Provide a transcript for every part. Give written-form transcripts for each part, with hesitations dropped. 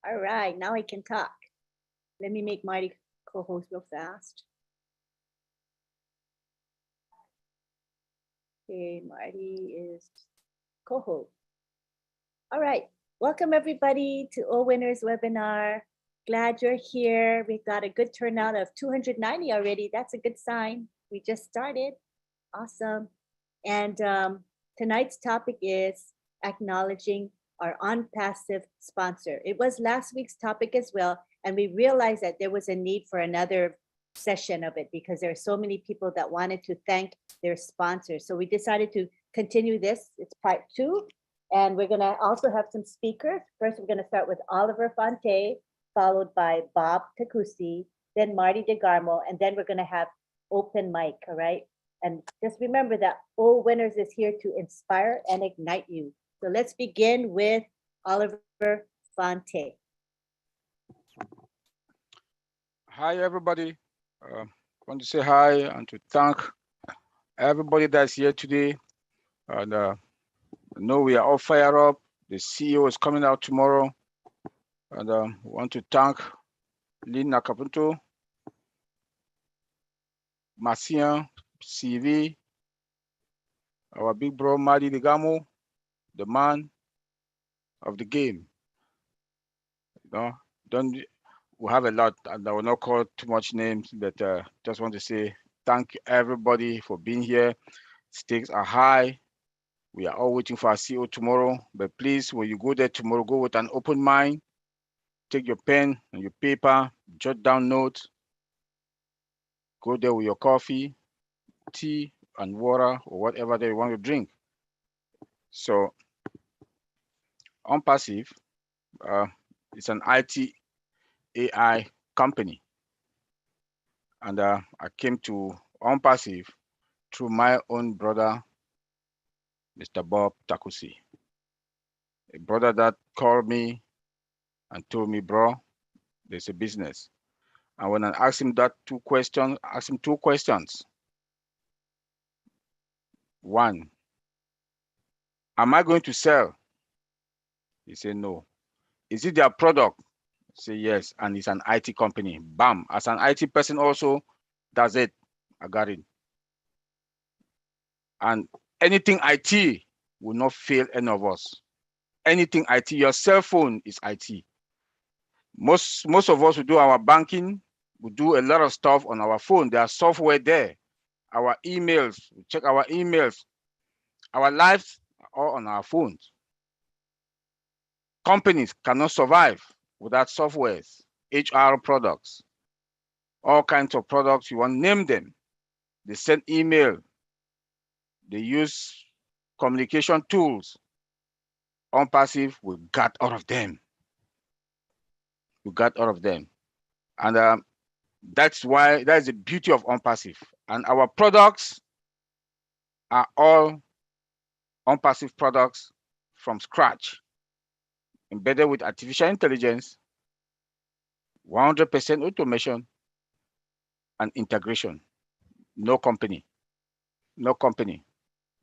All right, now I can talk. Let me make Marty co-host real fast. Okay, Marty is co-host. All right, welcome everybody to All Winners webinar. Glad you're here. We've got a good turnout of 290 already. That's a good sign. We just started. Awesome. And tonight's topic is acknowledging our ONPASSIVE sponsor. It was last week's topic as well, and we realized that there was a need for another session of it because there are so many people that wanted to thank their sponsors. So we decided to continue this. It's part 2, and we're gonna also have some speakers. First, we're gonna start with Oliver Fonte, followed by Bob Takusi, then Marty DeGarmo, and then we're gonna have open mic, all right? And just remember that All Winners is here to inspire and ignite you. So let's begin with Oliver Fonte. Hi, everybody. I want to say hi and to thank everybody that's here today. And I know we are all fired up. The CEO is coming out tomorrow. And we want to thank Lynn Nakapunto, Marcian, CV, our big bro, Madi Digamo, the man of the game. You know, we have a lot, and I will not call too much names, but just want to say thank everybody for being here. Stakes are high. We are all waiting for our CEO tomorrow, but please, when you go there tomorrow, go with an open mind. Take your pen and your paper, jot down notes. Go there with your coffee, tea, and water, or whatever they want to drink. So, ONPASSIVE, it's an IT AI company. And I came to ONPASSIVE through my own brother, Mr. Bob Takusi. A brother that called me and told me, bro, there's a business. And when I asked him two questions. One, am I going to sell? He said, no. Is it their product? I said, yes, and it's an IT company. Bam, as an IT person also, that's it, I got it. And anything IT will not fail any of us. Anything IT, your cell phone is IT. Most of us who do our banking, we do a lot of stuff on our phone. There are software there. Our emails, we check our emails. Our lives are all on our phones. Companies cannot survive without softwares, HR products, all kinds of products, you want to name them. They send email. They use communication tools. ONPASSIVE, we got all of them. We got all of them. And that's the beauty of ONPASSIVE. And our products are all ONPASSIVE products from scratch, embedded with artificial intelligence, 100% automation, and integration. No company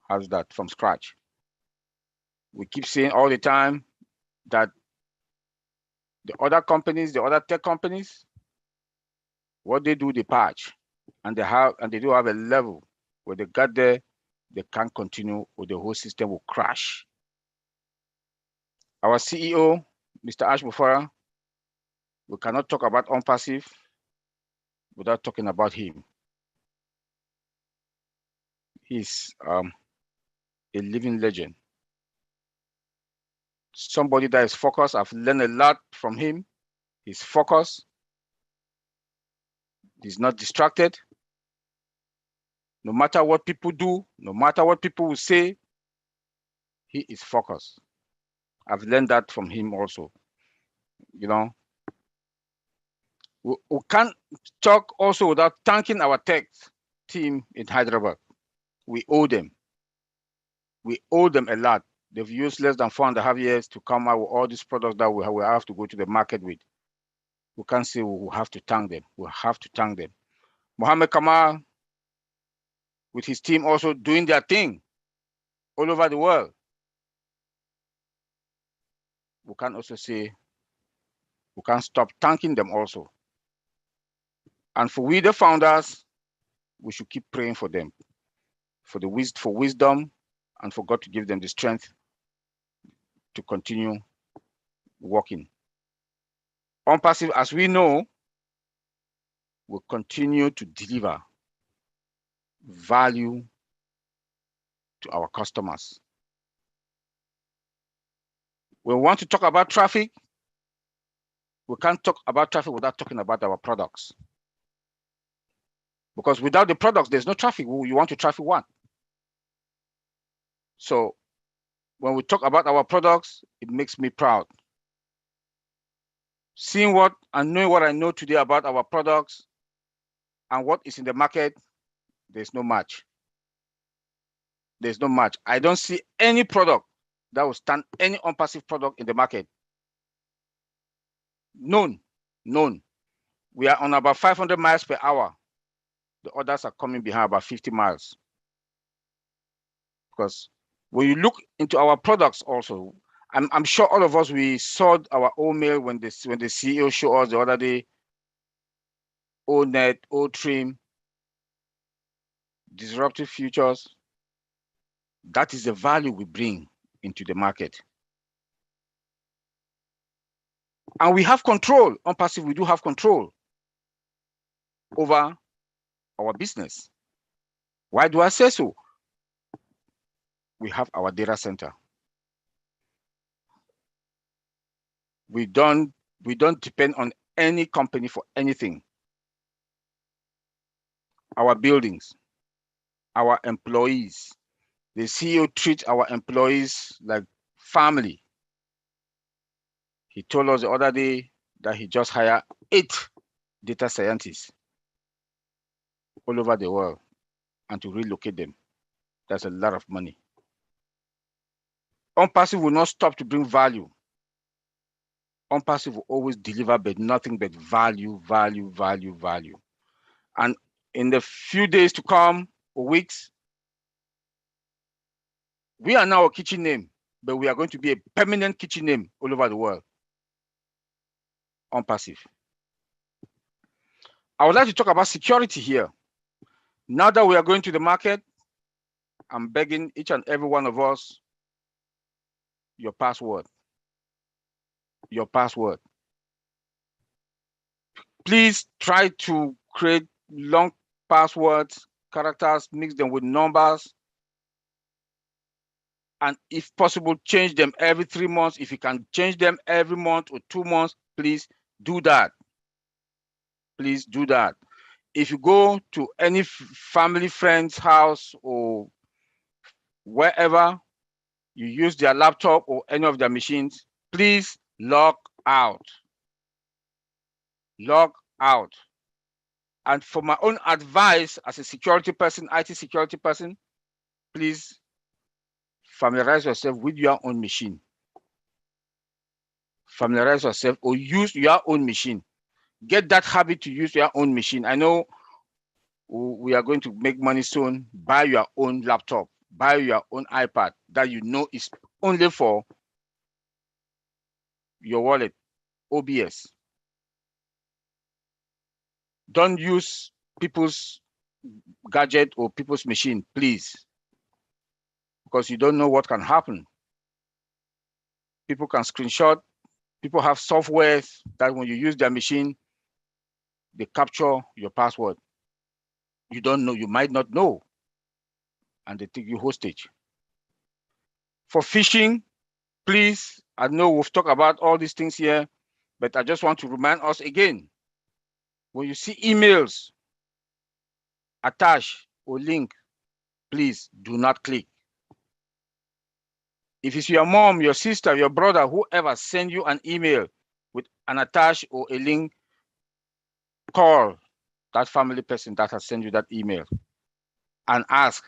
has that from scratch. We keep saying all the time that the other companies, the other tech companies, what they do, they patch, and they do have a level where they got there, they can't continue, or the whole system will crash. Our CEO, Mr. Ash Mufara, we cannot talk about ONPASSIVE without talking about him. He's a living legend. Somebody that is focused. I've learned a lot from him. He's focused. He's not distracted. No matter what people do, no matter what people will say, he is focused. I've learned that from him also. You know, we can't talk also without thanking our tech team in Hyderabad. We owe them. We owe them a lot. They've used less than 4.5 years to come out with all these products that we have to go to the market with. We can't say we have to thank them. We have to thank them. Mohammed Kamal, with his team also doing their thing all over the world. We can also say We can't stop thanking them also. And for we, the founders, we should keep praying for them, for wisdom, and for God to give them the strength to continue working. ONPASSIVE, as we know, will continue to deliver value to our customers. We want to talk about traffic. We can't talk about traffic without talking about our products. Because without the products, there's no traffic. You want to traffic what? So when we talk about our products, it makes me proud. Seeing what and knowing what I know today about our products and what is in the market, there's no match. There's no match. I don't see any product that will stand any ONPASSIVE product in the market. None. We are on about 500 miles per hour. The others are coming behind about 50 miles. Because when you look into our products also, I'm sure all of us, we saw our own mail when the CEO showed us the other day, ONET, OTRIM, disruptive futures. That is the value we bring into the market. And we have control. ONPASSIVE, we do have control over our business. Why do I say so? We have our data center. We don't depend on any company for anything. Our buildings, our employees, the CEO treats our employees like family. He told us the other day that he just hired 8 data scientists all over the world, and to relocate them. That's a lot of money. ONPASSIVE will not stop to bring value. ONPASSIVE will always deliver, but nothing but value. And in the few days to come, or weeks, we are now a kitchen name, but we are going to be a permanent kitchen name all over the world. ONPASSIVE. I would like to talk about security here. Now that we are going to the market, I'm begging each and every one of us, your password. Your password. Please try to create long passwords, characters, mix them with numbers, and if possible, change them every 3 months. If you can change them every month or 2 months, please do that. Please do that. If you go to any family friend's house or wherever you use their laptop or any of their machines, please log out. Log out. And for my own advice as a security person, IT security person, please familiarize yourself with your own machine. Familiarize yourself or use your own machine. Get that habit to use your own machine. I know we are going to make money soon. Buy your own laptop. Buy your own iPad that you know is only for your wallet, OBS. Don't use people's gadget or people's machine, please, because you don't know what can happen. People can screenshot. People have software that when you use their machine, they capture your password. You don't know, you might not know, and they take you hostage. For phishing, please, I know we've talked about all these things here, but I just want to remind us again, when you see emails attached or link, please do not click. If it's your mom, your sister, your brother, whoever send you an email with an attach or a link, call that family person that has sent you that email and ask.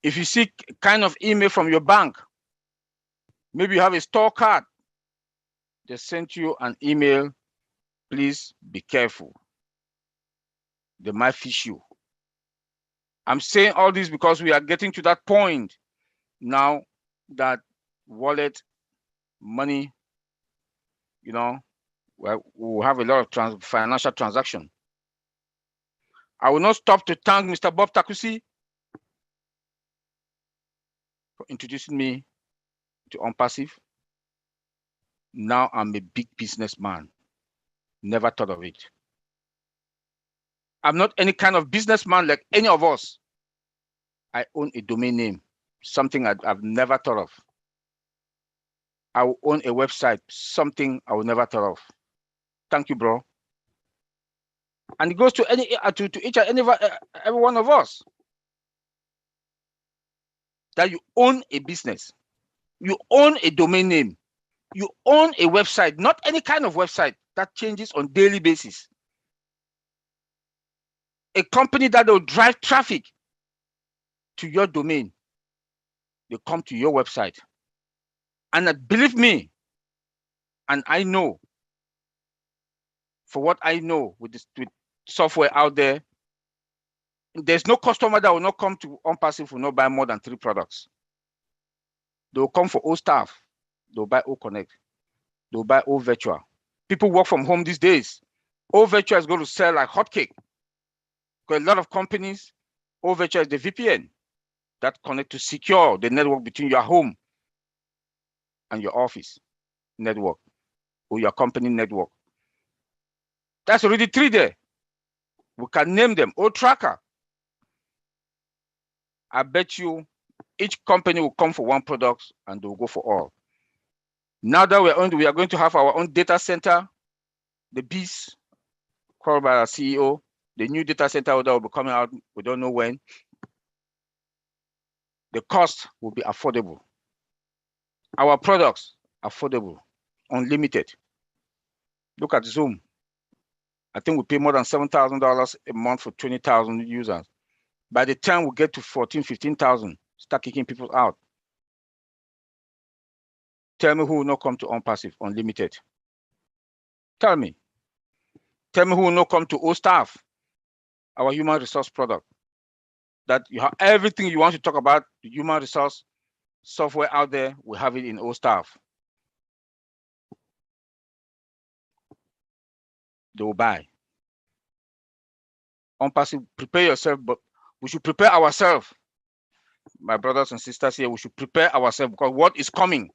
If you see kind of email from your bank, maybe you have a store card, they sent you an email, please be careful. They might fish you. I'm saying all this because we are getting to that point now that wallet, money, well, we'll have a lot of financial transaction. I will not stop to thank Mr. Bob Takusi for introducing me to ONPASSIVE. Now I'm a big businessman. Never thought of it. I'm not any kind of businessman like any of us. I own a domain name, something I've never thought of. I will own a website, something I will never thought of. Thank you, bro. And it goes to each and every one of us. That you own a business, you own a domain name, you own a website, not any kind of website that changes on daily basis. A company that will drive traffic to your domain. They come to your website. And believe me, and I know, for what I know with software out there, there's no customer that will not come to ONPASSIVE will not buy more than 3 products. They'll come for OStaff, they'll buy OConnect, they'll buy OVirtual. People work from home these days. OVirtual is going to sell like hotcake. Because a lot of companies, OVirtual is the VPN that connect to secure the network between your home and your office network or your company network. That's already 3 there. We can name them. OTracker. I bet you each company will come for 1 product and they'll go for all. Now that we are going to have our own data center, the beast called by our CEO, the new data center that will be coming out, we don't know when. The cost will be affordable. Our products, affordable, unlimited. Look at Zoom. I think we pay more than $7,000 a month for 20,000 users. By the time we get to 14, 15,000, start kicking people out. Tell me who will not come to ONPASSIVE unlimited. Tell me. Tell me who will not come to OStaff, our human resource product. That you have everything you want to talk about, the human resource software out there, we have it in OStaff. They will buy. ONPASSIVE, prepare yourself, but we should prepare ourselves. My brothers and sisters here, we should prepare ourselves because what is coming,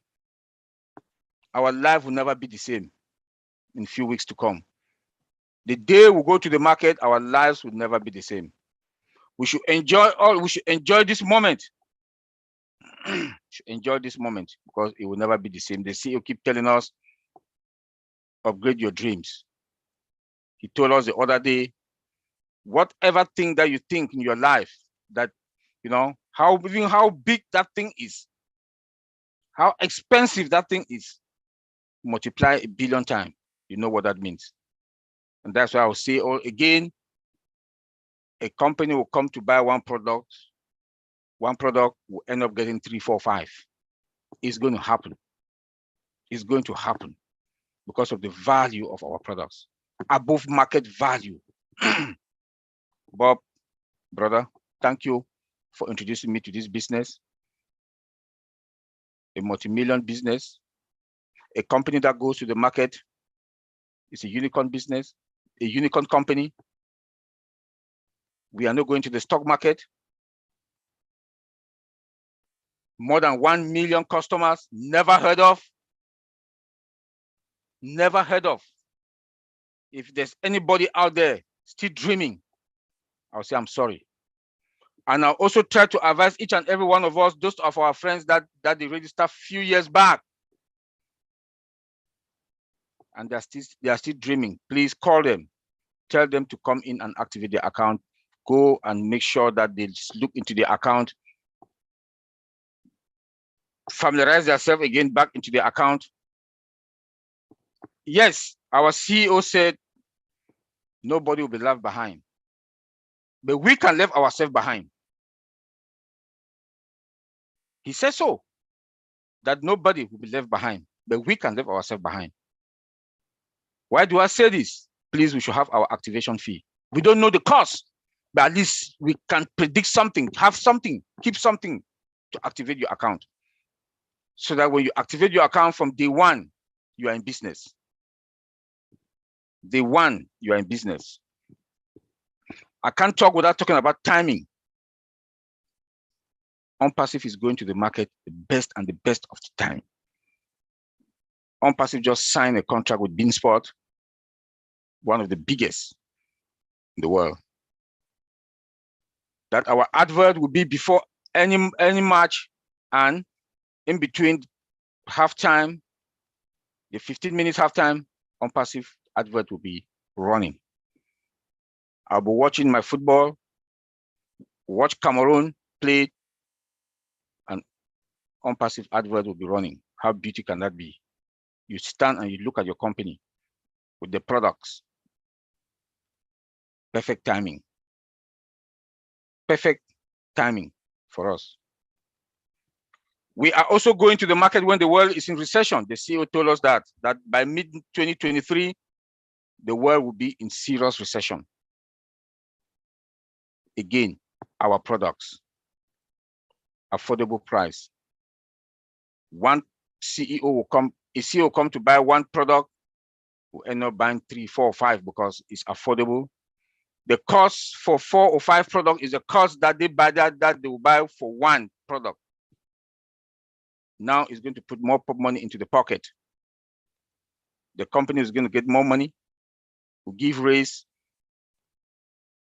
our life will never be the same in a few weeks to come. The day we go to the market, our lives will never be the same. We should enjoy this moment. Should enjoy this moment because it will never be the same. The CEO keep telling us, upgrade your dreams. He told us the other day, whatever thing that you think in your life that, you know, how big that thing is, how expensive that thing is, multiply 1 billion times. You know what that means. And that's why I will say again, a company will come to buy 1 product. 1 product will end up getting 3, 4, 5. It's going to happen. It's going to happen because of the value of our products, above market value. Bob, brother, thank you for introducing me to this business. A multi-million business, a company that goes to the market. It's a unicorn business, a unicorn company. We are not going to the stock market. More than 1 million customers, never heard of. Never heard of. If there's anybody out there still dreaming, I'll say I'm sorry. And I'll also try to advise each and every one of us, those of our friends that they registered a few years back, and they are still dreaming. Please call them, tell them to come in and activate their account. Go and make sure that they look into their account, familiarize themselves again back into their account. Yes, our CEO said nobody will be left behind, but we can leave ourselves behind. He said so, that nobody will be left behind, but we can leave ourselves behind. Why do I say this? Please, we should have our activation fee. We don't know the cost, but at least we can predict something, have something, keep something to activate your account. So that when you activate your account from day 1, you are in business. Day one, you are in business. I can't talk without talking about timing. ONPASSIVE is going to the market the best and the best of the time. ONPASSIVE just signed a contract with Beansport, one of the biggest in the world. That our advert will be before any match and in between halftime, the 15 minutes halftime, ONPASSIVE advert will be running. I'll be watching my football, watch Cameroon play, and ONPASSIVE advert will be running. How beautiful can that be? You stand and you look at your company with the products. Perfect timing. Perfect timing for us. We are also going to the market when the world is in recession. The CEO told us that by mid-2023, the world will be in serious recession. Again, our products, affordable price. One CEO will come, a CEO will come to buy one product, will end up buying 3, 4, 5 because it's affordable. The cost for 4 or 5 products is the cost that they buy that they will buy for one product. Now it's going to put more money into the pocket. The company is going to get more money, will give raise,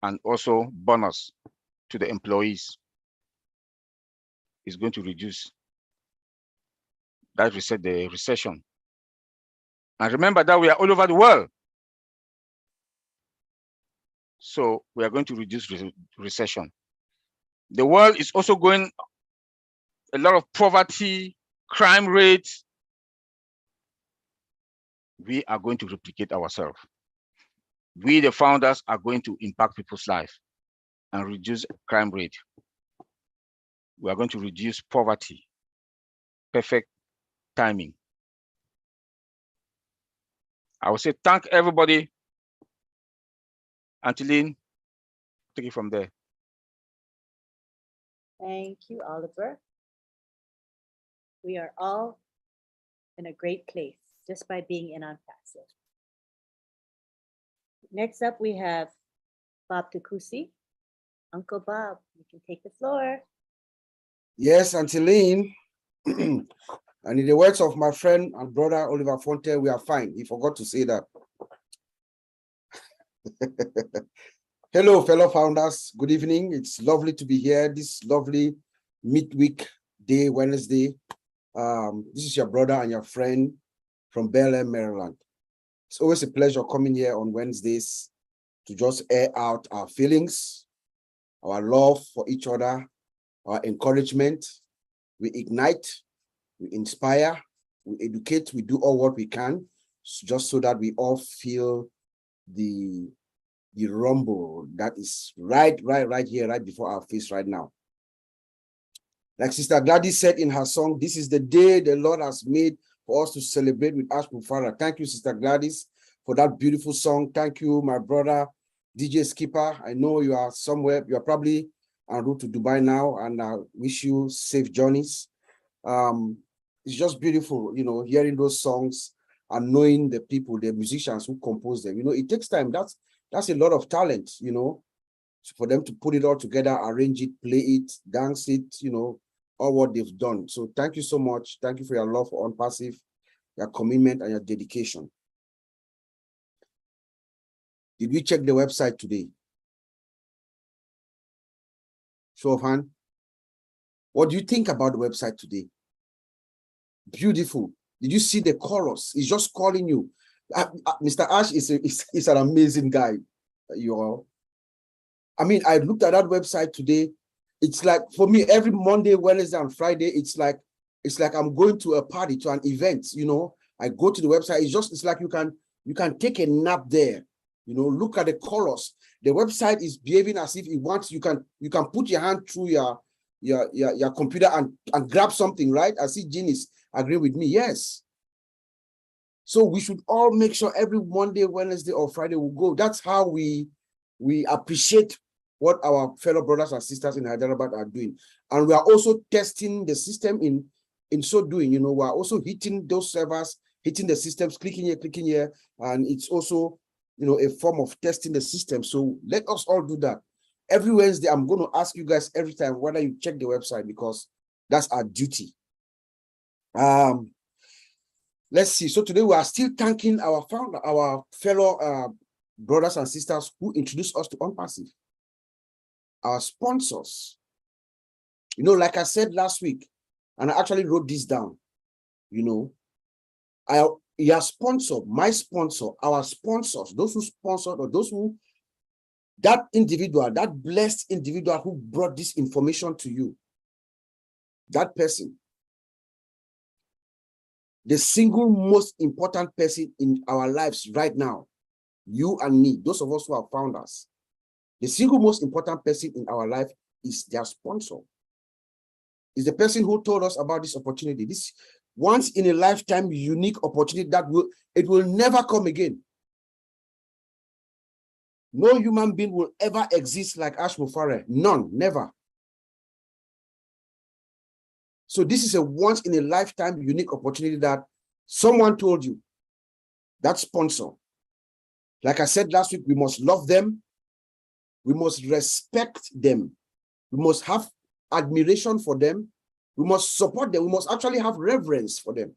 and also bonus to the employees. It's going to reduce that the recession. And remember that we are all over the world. So we are going to reduce recession. The world is also going a lot of poverty, crime rates. We are going to replicate ourselves. We, the founders, are going to impact people's life and reduce crime rate. We are going to reduce poverty. Perfect timing. I will say thank everybody. Angeline, take it from there. Thank you, Oliver. We are all in a great place just by being in ONPASSIVE. Next up, we have Bob Tukusi. Uncle Bob, you can take the floor. Yes, Angeline. And in the words of my friend and brother Oliver Fonte, we are fine. He forgot to say that. Hello, fellow founders. Good evening. It's lovely to be here this lovely midweek day, Wednesday. This is your brother and your friend from Bel Air, Maryland. It's always a pleasure coming here on Wednesdays to just air out our feelings, our love for each other, our encouragement. We ignite, we inspire, we educate, we do all what we can, just so that we all feel the rumble that is right here, right before our face right now. Like Sister Gladys said in her song, this is the day the Lord has made for us to celebrate with Ash Mufara. Thank you, Sister Gladys, for that beautiful song. Thank you, my brother, DJ Skipper. I know you are somewhere, you are probably en route to Dubai now, and I wish you safe journeys. It's just beautiful, you know, hearing those songs and knowing the people, the musicians who compose them. You know, it takes time. That's a lot of talent, you know, for them to put it all together, arrange it, play it, dance it, you know, all what they've done. So thank you so much. Thank you for your love for ONPASSIVE, your commitment and your dedication. Did we check the website today? Show of hand. What do you think about the website today? Beautiful. Did you see the chorus? It's just calling you. Mr. Ash is an amazing guy. You all. I mean, I looked at that website today. It's like, for me, every Monday, Wednesday, and Friday, it's like I'm going to a party, to an event. You know, I go to the website. It's like you can take a nap there. You know, look at the chorus. The website is behaving as if it wants. You can put your hand through your computer and grab something, right? I see Jean is agreeing with me. Yes. So we should all make sure every Monday, Wednesday, or Friday will go. That's how we appreciate what our fellow brothers and sisters in Hyderabad are doing. And we are also testing the system in so doing. You know, we are also hitting those servers, hitting the systems, clicking here, and it's also a form of testing the system. So let us all do that. Every Wednesday, I'm going to ask you guys every time whether you check the website, because that's our duty. Let's see. So today we are still thanking our founder, our fellow brothers and sisters who introduced us to ONPASSIVE, our sponsors. Like I said last week, and I actually wrote this down, your sponsor, my sponsor, our sponsors, those who sponsored, or those who, that individual, that blessed individual who brought this information to you, that person, the single most important person in our lives right now, you and me, those of us who are founders, the single most important person in our life is their sponsor. Is the person who told us about this opportunity, this once in a lifetime unique opportunity that will never come again. No human being will ever exist like Ash Mufare. None, never. So this is a once in a lifetime unique opportunity that someone told you, that sponsor. Like I said last week, we must love them. We must respect them. We must have admiration for them. We must support them. We must actually have reverence for them.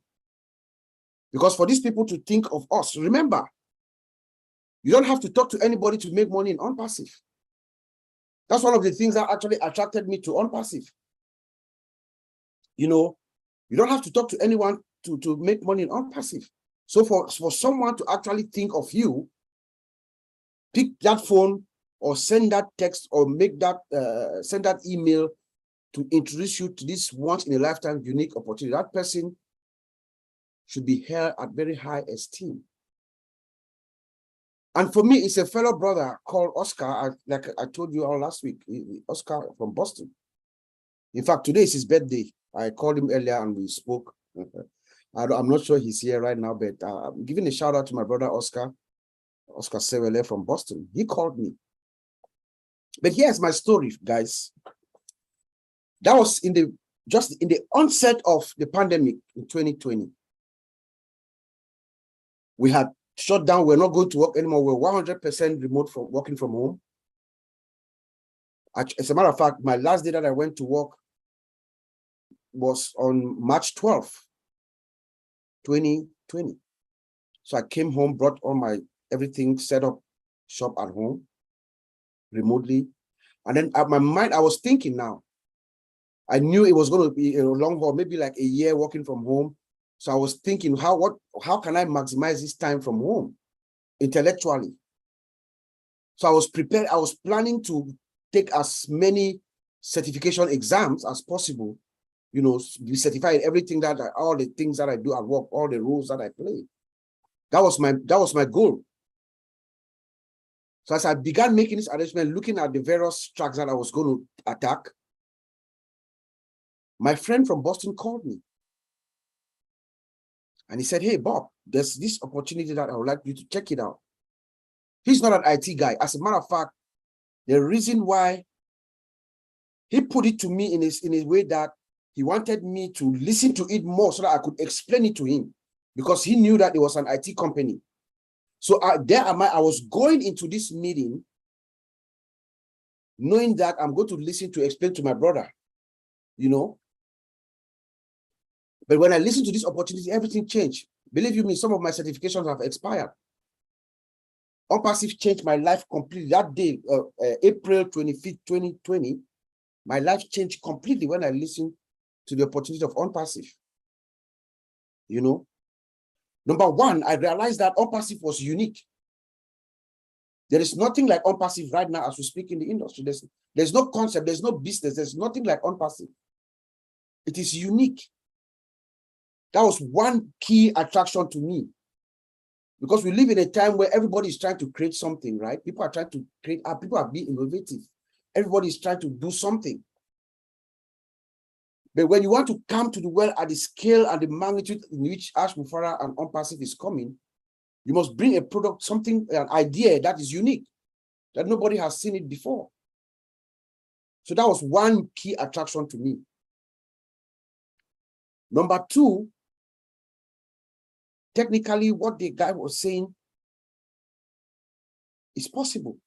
Because for these people to think of us, remember, you don't have to talk to anybody to make money in ONPASSIVE. That's one of the things that actually attracted me to ONPASSIVE. You don't have to talk to anyone to make money in ONPASSIVE. So for someone to actually think of you, pick that phone or send that text or make that send that email to introduce you to this once in a lifetime unique opportunity, that person should be held at very high esteem. And for me, it's a fellow brother called Oscar, like I told you all last week, Oscar from Boston. In fact, today is his birthday. I called him earlier and we spoke. I'm not sure he's here right now, but I'm giving a shout out to my brother Oscar Sewele from Boston. He called me. But here's my story, guys. That was just in the onset of the pandemic in 2020. We had shut down. We're not going to work anymore. We're 100% remote from working from home. As a matter of fact, my last day that I went to work was on March 12th, 2020. So I came home, brought all my everything, set up shop at home remotely. And then at my mind, I was thinking now, I knew it was going to be a long haul, maybe like a year working from home. So I was thinking, how can I maximize this time from home intellectually? So I was prepared. I was planning to take as many certification exams as possible, be certified in everything all the things that I do at work, all the roles that I play. That was my goal. So as I began making this arrangement, looking at the various tracks that I was going to attack, my friend from Boston called me. And he said, hey, Bob, there's this opportunity that I would like you to check it out. He's not an IT guy. As a matter of fact, the reason why he put it to me in a way that he wanted me to listen to it more so that I could explain it to him, because he knew that it was an IT company. So I was going into this meeting knowing that I'm going to listen to explain to my brother, But when I listened to this opportunity, everything changed. Believe you me, some of my certifications have expired. ONPASSIVE changed my life completely. That day, April 25th, 2020, my life changed completely when I listened to the opportunity of ONPASSIVE. Number one, I realized that ONPASSIVE was unique. There is nothing like ONPASSIVE right now as we speak in the industry. There's no concept, there's no business, there's nothing like ONPASSIVE. It is unique. That was one key attraction to me, because we live in a time where everybody is trying to create something, right? People are trying to create, people are being innovative. Everybody is trying to do something. But when you want to come to the world at the scale and the magnitude in which Ash Mufara and ONPASSIVE is coming, you must bring a product, something, an idea that is unique, that nobody has seen it before. So that was one key attraction to me. Number two, technically what the guy was saying It's possible.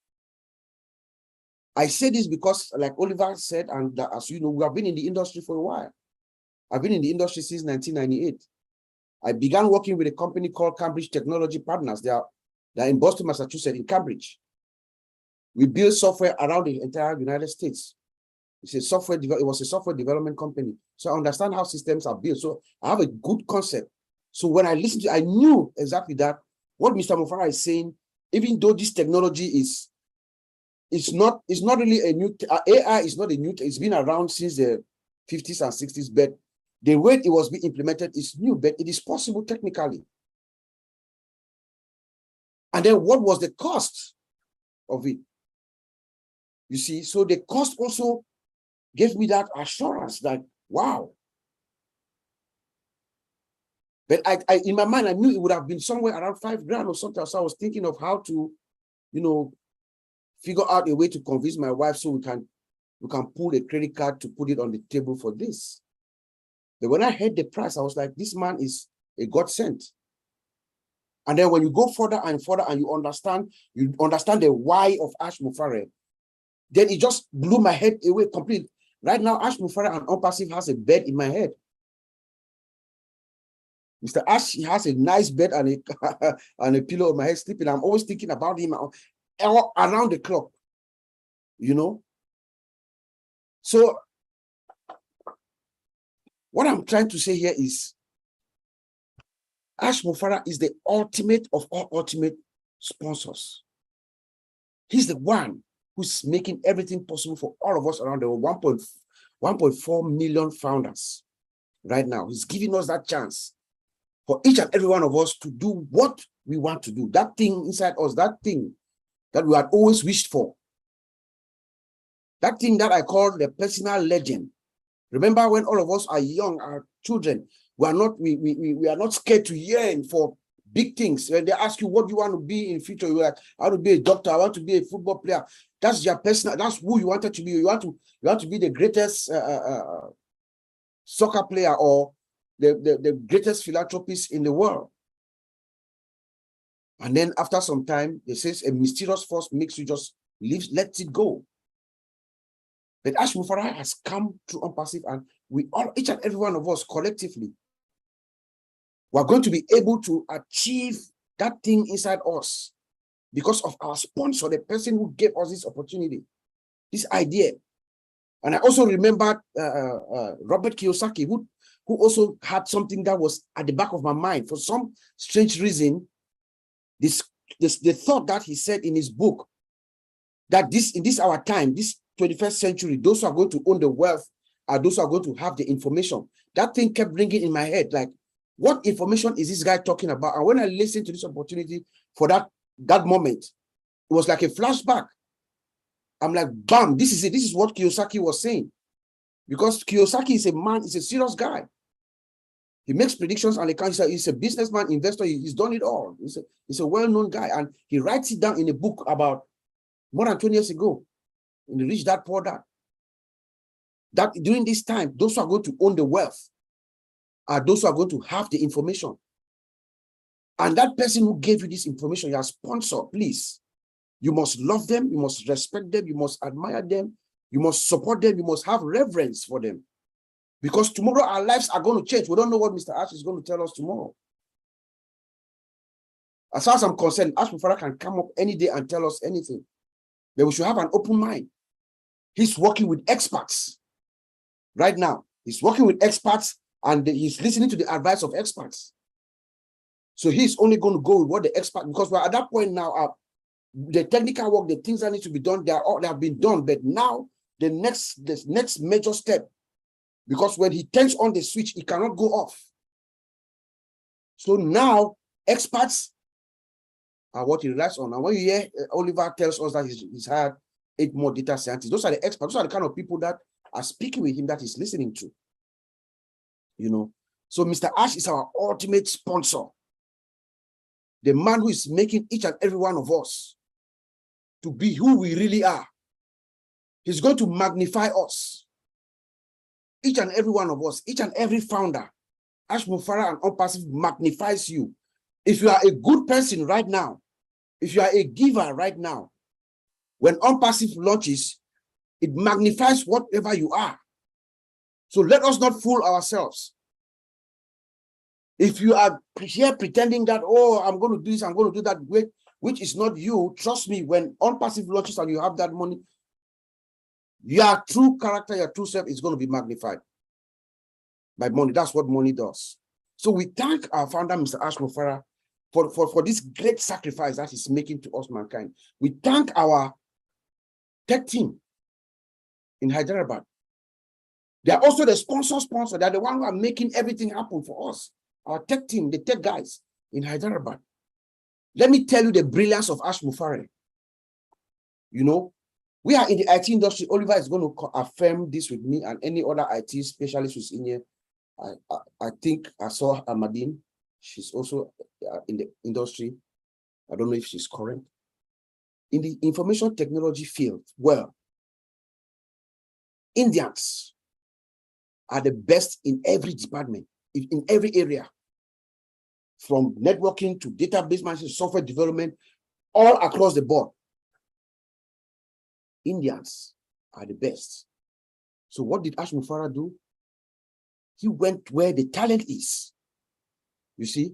I say this because, like Oliver said, and as you know, we have been in the industry for a while. I've been in the industry since 1998. I began working with a company called Cambridge Technology Partners. They are in Boston, Massachusetts, in Cambridge. We build software around the entire United States. It was a software development company. So I understand how systems are built. So I have a good concept. So when I listened to it, I knew exactly that what Mr. Mufara is saying, even though this technology is, it's not really a new, AI is not a new, it's been around since the 50s and 60s, but the way it was being implemented is new, but it is possible technically. And then what was the cost of it? You see, so the cost also gave me that assurance that, wow. But I in my mind, I knew it would have been somewhere around $5,000 or something. So I was thinking of how to, you know, figure out a way to convince my wife so we can pull a credit card to put it on the table for this. But when I heard the price, I was like, this man is a godsend. And then when you go further and further and you understand the why of Ash Mufara, then it just blew my head away completely. Right now, Ash Mufara and ONPASSIVE has a bed in my head. Mr. Ash, he has a nice bed and a pillow on my head sleeping. I'm always thinking about him around the clock, you know. So what I'm trying to say here is Ash Mufara is the ultimate of all ultimate sponsors. He's the one who's making everything possible for all of us around the world, 1.4 million founders right now. He's giving us that chance for each and every one of us to do what we want to do. That thing inside us, that thing that we had always wished for. That thing that I call the personal legend. Remember when all of us are young, our children, we are not scared to yearn for big things. When they ask you what you want to be in future, you're like, I want to be a doctor, I want to be a football player. That's your personal, that's who you wanted to be. You want to be the greatest soccer player or the greatest philanthropist in the world. And then after some time, they says a mysterious force makes you just let it go. But Ash Mufara has come through ONPASSIVE, and we all, each and every one of us collectively, we're going to be able to achieve that thing inside us because of our sponsor, the person who gave us this opportunity, this idea. And I also remembered Robert Kiyosaki, who also had something that was at the back of my mind. For some strange reason, the thought that he said in his book, that in this our time, this 21st century, those who are going to own the wealth are those who are going to have the information. That thing kept ringing in my head, like, what information is this guy talking about? And when I listened to this opportunity for that moment, it was like a flashback. I'm like, bam, this is it. This is what Kiyosaki was saying. Because Kiyosaki is a man, he's a serious guy. He makes predictions and he's a businessman, investor. He's done it all. He's a well-known guy. And he writes it down in a book about more than 20 years ago. In the Rich Dad, Poor Dad. That during this time, those who are going to own the wealth are those who are going to have the information. And that person who gave you this information, your sponsor, please, you must love them, you must respect them, you must admire them, you must support them, you must have reverence for them. Because tomorrow our lives are going to change. We don't know what Mr. Ash is going to tell us tomorrow. As far as I'm concerned, Ash Mufara can come up any day and tell us anything. But we should have an open mind. He's working with experts right now. He's working with experts and he's listening to the advice of experts. So he's only going to go with what the expert, because we're at that point now, the technical work, the things that need to be done, they have been done. But now the next major step, because when he turns on the switch, it cannot go off. So now experts are what he relies on. And when you hear Oliver tells us that he's hired 8 more data scientists, those are the experts. Those are the kind of people that are speaking with him, that he's listening to. You know, so Mr. Ash is our ultimate sponsor. The man who is making each and every one of us to be who we really are. He's going to magnify us. Each and every one of us, each and every founder. Ash Mufara and ONPASSIVE magnifies you. If you are a good person right now, If you are a giver right now, when ONPASSIVE launches, it magnifies whatever you are. So let us not fool ourselves. If you are here pretending that, oh, I'm going to do this, I'm going to do that, which is not you, trust me, when ONPASSIVE launches and you have that money, your true character, your true self is going to be magnified by money. That's what money does. So we thank our founder, Mr. Ash Mufara, for this great sacrifice that he's making to us, mankind. We thank our tech team in Hyderabad. They are also the sponsor. They're the one who are making everything happen for us. Our tech team, the tech guys in Hyderabad. Let me tell you the brilliance of Ash Mufara. You know, we are in the IT industry. Oliver is going to affirm this with me and any other IT specialist who's in here. I think I saw Amadine. She's also in the industry. I don't know if she's current. In the information technology field, well, Indians are the best in every department, in every area, from networking to database management, software development, all across the board. Indians are the best. So what did Ash Mufara do? He went where the talent is. You see?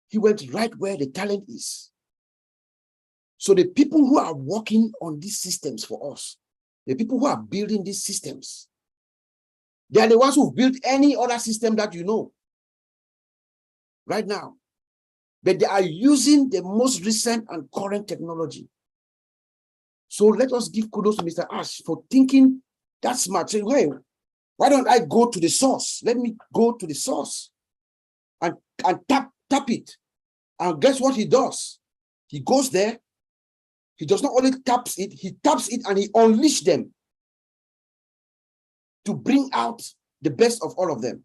He went right where the talent is. So the people who are working on these systems for us, the people who are building these systems, they are the ones who built any other system that you know right now. But they are using the most recent and current technology. So let us give kudos to Mr. Ash for thinking that smart. Saying, hey, why don't I go to the source? Let me go to the source and tap it. And guess what he does? He goes there. He does not only taps it, he taps it and he unleashes them to bring out the best of all of them.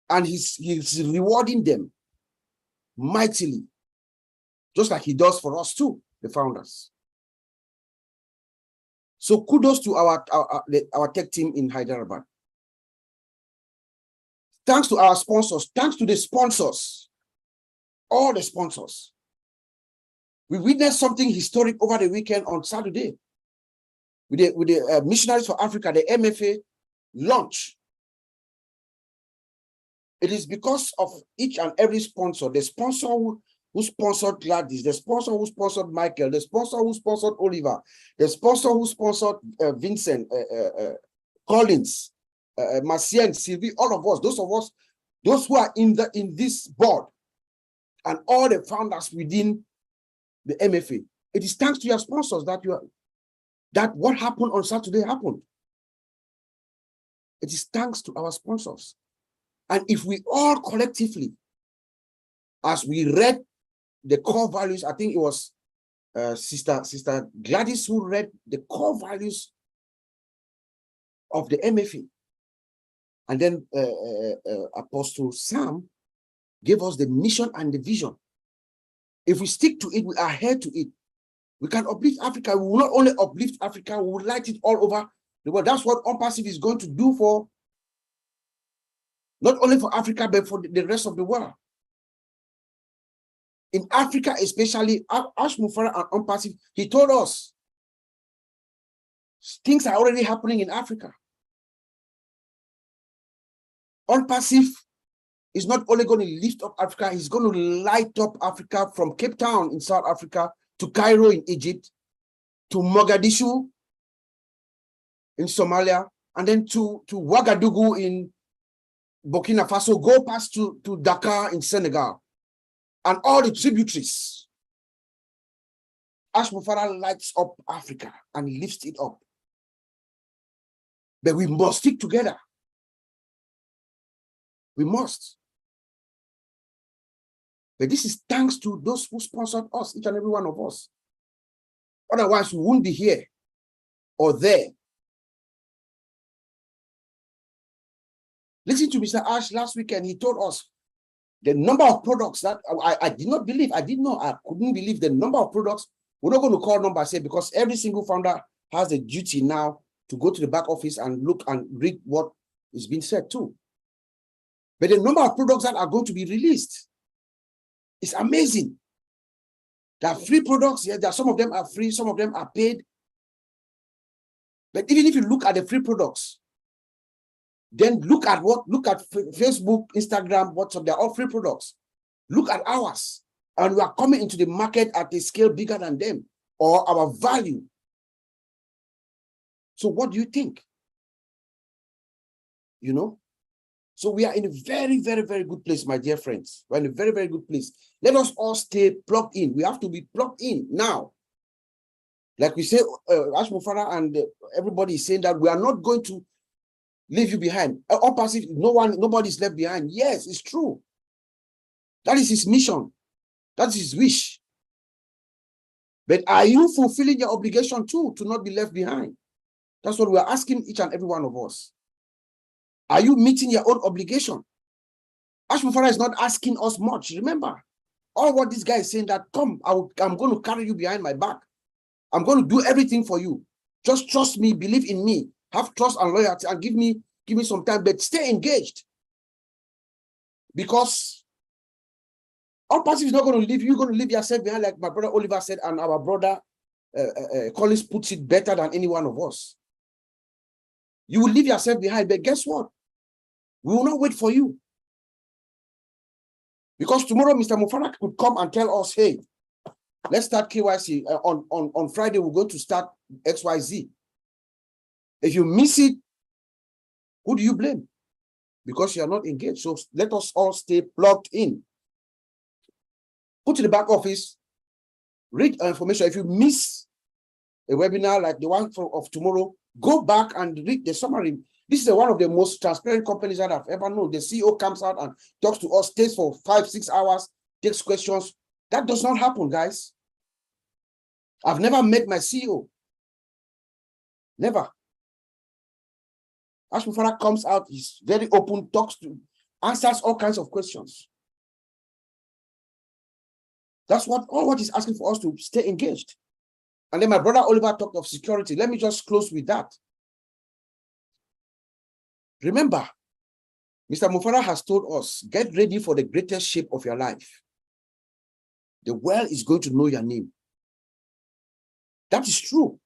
And he's rewarding them mightily, just like he does for us too, the founders. So kudos to our tech team in Hyderabad. Thanks to our sponsors, thanks to the sponsors, all the sponsors. We witnessed something historic over the weekend on Saturday with the Missionaries for Africa, the MFA launch. It is because of each and every sponsor, the sponsor who sponsored Gladys, the sponsor who sponsored Michael, the sponsor who sponsored Oliver, the sponsor who sponsored Vincent, Collins, Marcien, Sylvie, all of us, those who are in this board, and all the founders within the MFA. It is thanks to your sponsors that what happened on Saturday happened. It is thanks to our sponsors. And if we all collectively, as we read the core values, I think it was Sister Gladys who read the core values of the MFA. And then Apostle Sam gave us the mission and the vision. If we stick to it, we are here to it. We can uplift Africa. We will not only uplift Africa, we will light it all over the world. That's what ONPASSIVE is going to do for, not only for Africa, but for the rest of the world. In Africa, especially, Ash Mufara and ONPASSIVE, he told us things are already happening in Africa. ONPASSIVE is not only going to lift up Africa, he's going to light up Africa from Cape Town in South Africa to Cairo in Egypt, to Mogadishu in Somalia, and then to Ouagadougou in Burkina Faso, go past to Dakar in Senegal, and all the tributaries. Ash Mufara lights up Africa and lifts it up. But we must stick together. We must. But this is thanks to those who sponsored us, each and every one of us. Otherwise, we wouldn't be here or there. Listen to Mr. Ash last weekend. He told us the number of products that I did not believe. I didn't know. I couldn't believe the number of products. We're not going to call numbers here because every single founder has a duty now to go to the back office and look and read what is being said too. But the number of products that are going to be released is amazing. There are free products. Yeah, there are some of them are free, some of them are paid. But even if you look at the free products, then look at Facebook, Instagram, WhatsApp, they're all free products. Look at ours. And we are coming into the market at a scale bigger than them, or our value. So what do you think? You know? So we are in a very, very, very good place, my dear friends. We're in a very, very good place. Let us all stay plugged in. We have to be plugged in now. Like we say, Ash Mufara and everybody is saying that we are not going to leave you behind. ONPASSIVE, nobody is left behind. Yes, it's true. That is his mission. That's his wish. But are you fulfilling your obligation too, to not be left behind? That's what we are asking each and every one of us. Are you meeting your own obligation? Ash Mufara is not asking us much. Remember, all what this guy is saying that, come, I'm going to carry you behind my back. I'm going to do everything for you. Just trust me, believe in me, have trust and loyalty, and give me some time, but stay engaged. Because ONPASSIVE is not going to leave you. You're going to leave yourself behind, like my brother Oliver said, and our brother Collins puts it better than any one of us. You will leave yourself behind, but guess what? We will not wait for you. Because tomorrow, Mr. Mufara could come and tell us, hey, let's start KYC. On Friday, we're going to start XYZ. If you miss it, who do you blame? Because you are not engaged. So let us all stay plugged in. Go to the back office, read information. If you miss a webinar like the one of tomorrow, go back and read the summary. This is one of the most transparent companies that I've ever known. The CEO comes out and talks to us, stays for 5-6 hours, takes questions. That does not happen, guys. I've never met my CEO. Never. Ash Mufara comes out, he's very open, answers all kinds of questions. That's all what he's asking for us, to stay engaged. And then my brother Oliver talked of security. Let me just close with that. Remember, Mr. Mufara has told us, get ready for the greatest shape of your life. The world is going to know your name. That is true.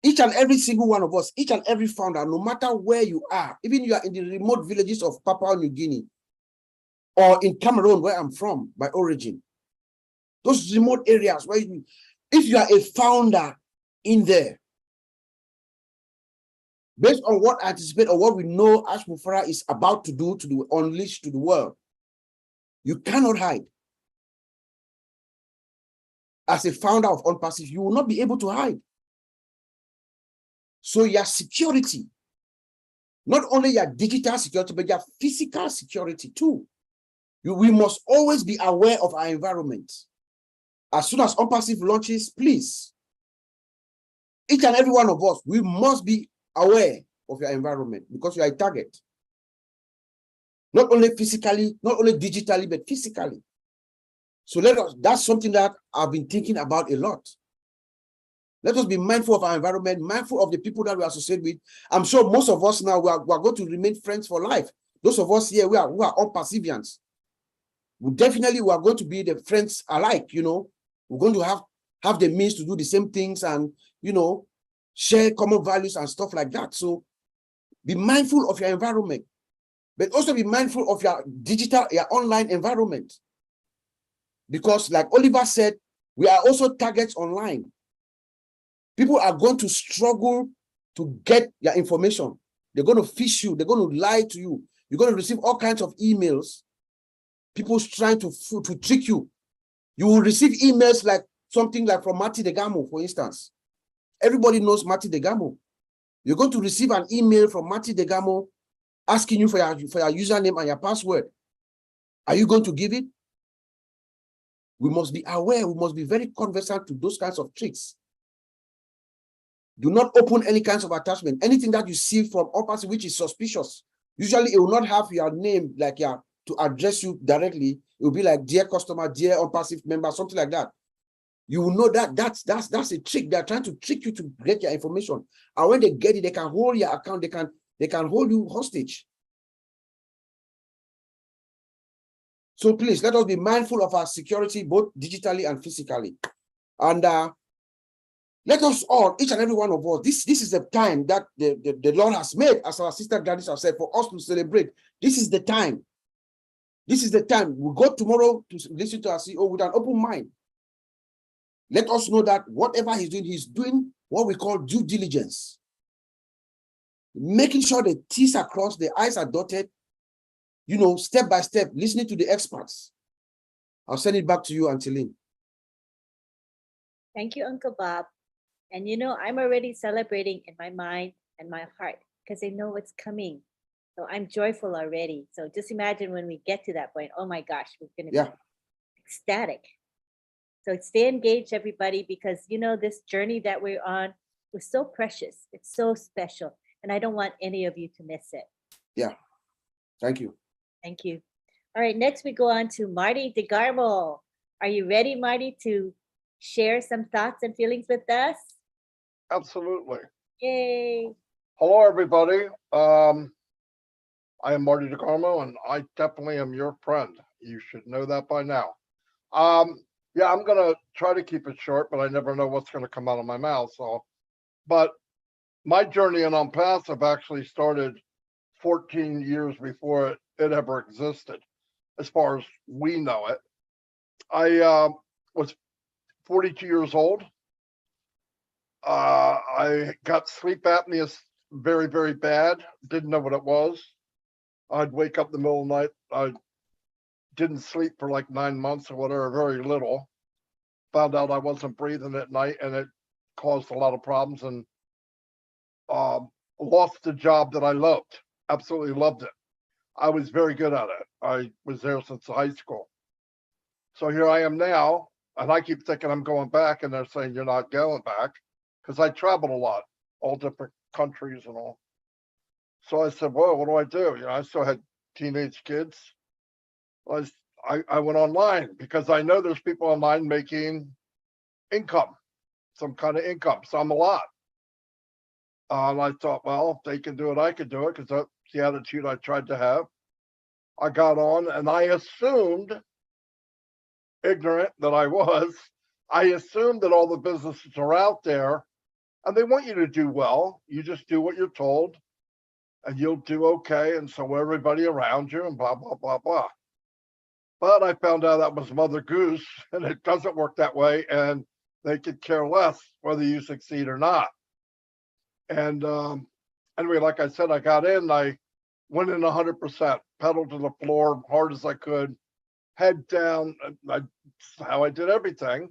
Each and every single one of us, each and every founder, no matter where you are, even you are in the remote villages of Papua New Guinea, or in Cameroon, where I'm from, by origin, those remote areas where if you are a founder in there, based on what I anticipate or what we know Ash Mufara is about to do, unleash to the world, you cannot hide. As a founder of ONPASSIVE, you will not be able to hide. So your security, not only your digital security, but your physical security too. We must always be aware of our environment. As soon as ONPASSIVE launches, please, each and every one of us, we must be aware of your environment, because you are a target. Not only physically, not only digitally, but physically. So that's something that I've been thinking about a lot. Let us be mindful of our environment, mindful of the people that we associate with. I'm sure most of us now, we are going to remain friends for life. Those of us here, we are ONPASSIVians. We are going to be the friends alike, you know. We're going to have the means to do the same things and, you know, share common values and stuff like that. So be mindful of your environment, but also be mindful of your online environment. Because like Oliver said, we are also targets online. People are going to struggle to get your information. They're going to fish you. They're going to lie to you. You're going to receive all kinds of emails. People trying to trick you. You will receive emails like something like from Marty Degamo, for instance. Everybody knows Marty Degamo. You're going to receive an email from Marty Degamo asking you for your username and your password. Are you going to give it? We must be aware. We must be very conversant to those kinds of tricks. Do not open any kinds of attachment. Anything that you see from ONPASSIVE which is suspicious, usually it will not have your name like to address you directly. It will be like, dear customer, dear ONPASSIVE member, something like that. You will know that that's a trick. They're trying to trick you to get your information. And when they get it, they can hold your account. They can hold you hostage. So please let us be mindful of our security, both digitally and physically. And let us all, each and every one of us, this is the time that the Lord has made, as our sister Gladys has said, for us to celebrate. This is the time. This is the time. We go tomorrow to listen to our CEO with an open mind. Let us know that whatever he's doing what we call due diligence. Making sure the T's are crossed, the I's are dotted, you know, step by step, listening to the experts. I'll send it back to you, Auntie Lynn. Thank you, Uncle Bob. And you know, I'm already celebrating in my mind and my heart because I know what's coming. So I'm joyful already. So just imagine when we get to that point, oh my gosh, we're going to be ecstatic. So stay engaged, everybody, because you know, this journey that we're on is so precious. It's so special. And I don't want any of you to miss it. Yeah. Thank you. Thank you. All right, next we go on to Marty DeGarmo. Are you ready, Marty, to share some thoughts and feelings with us? Absolutely. Yay. Hello, everybody. I am Marty DeGarmo, and I definitely am your friend. You should know that by now. Yeah, I'm going to try to keep it short, but I never know what's going to come out of my mouth. So, but my journey in ONPASSIVE actually started 14 years before it ever existed, as far as we know it. I was 42 years old. I got sleep apnea very, very bad. Didn't know what it was. I'd wake up in the middle of the night. I didn't sleep for like 9 months or whatever, very little. Found out I wasn't breathing at night, and it caused a lot of problems, and lost the job that I loved. Absolutely loved it. I was very good at it. I was there since high school. So here I am now, and I keep thinking I'm going back, and they're saying you're not going back, because I traveled a lot, all different countries and all. So I said, well, what do I do? You know, I still had teenage kids. I went online because I know there's people online making income, some kind of income, some a lot. I thought, well, if they can do it, I could do it, because that's the attitude I tried to have. I got on, and I assumed, ignorant that I was, I assumed that all the businesses are out there, and they want you to do well. You just do what you're told, and you'll do okay, and so everybody around you, and blah, blah, blah, blah. But I found out that was Mother Goose, and it doesn't work that way, and they could care less whether you succeed or not. And anyway, like I said, I got in, I went in 100%, pedal to the floor, hard as I could, head down. That's how I did everything.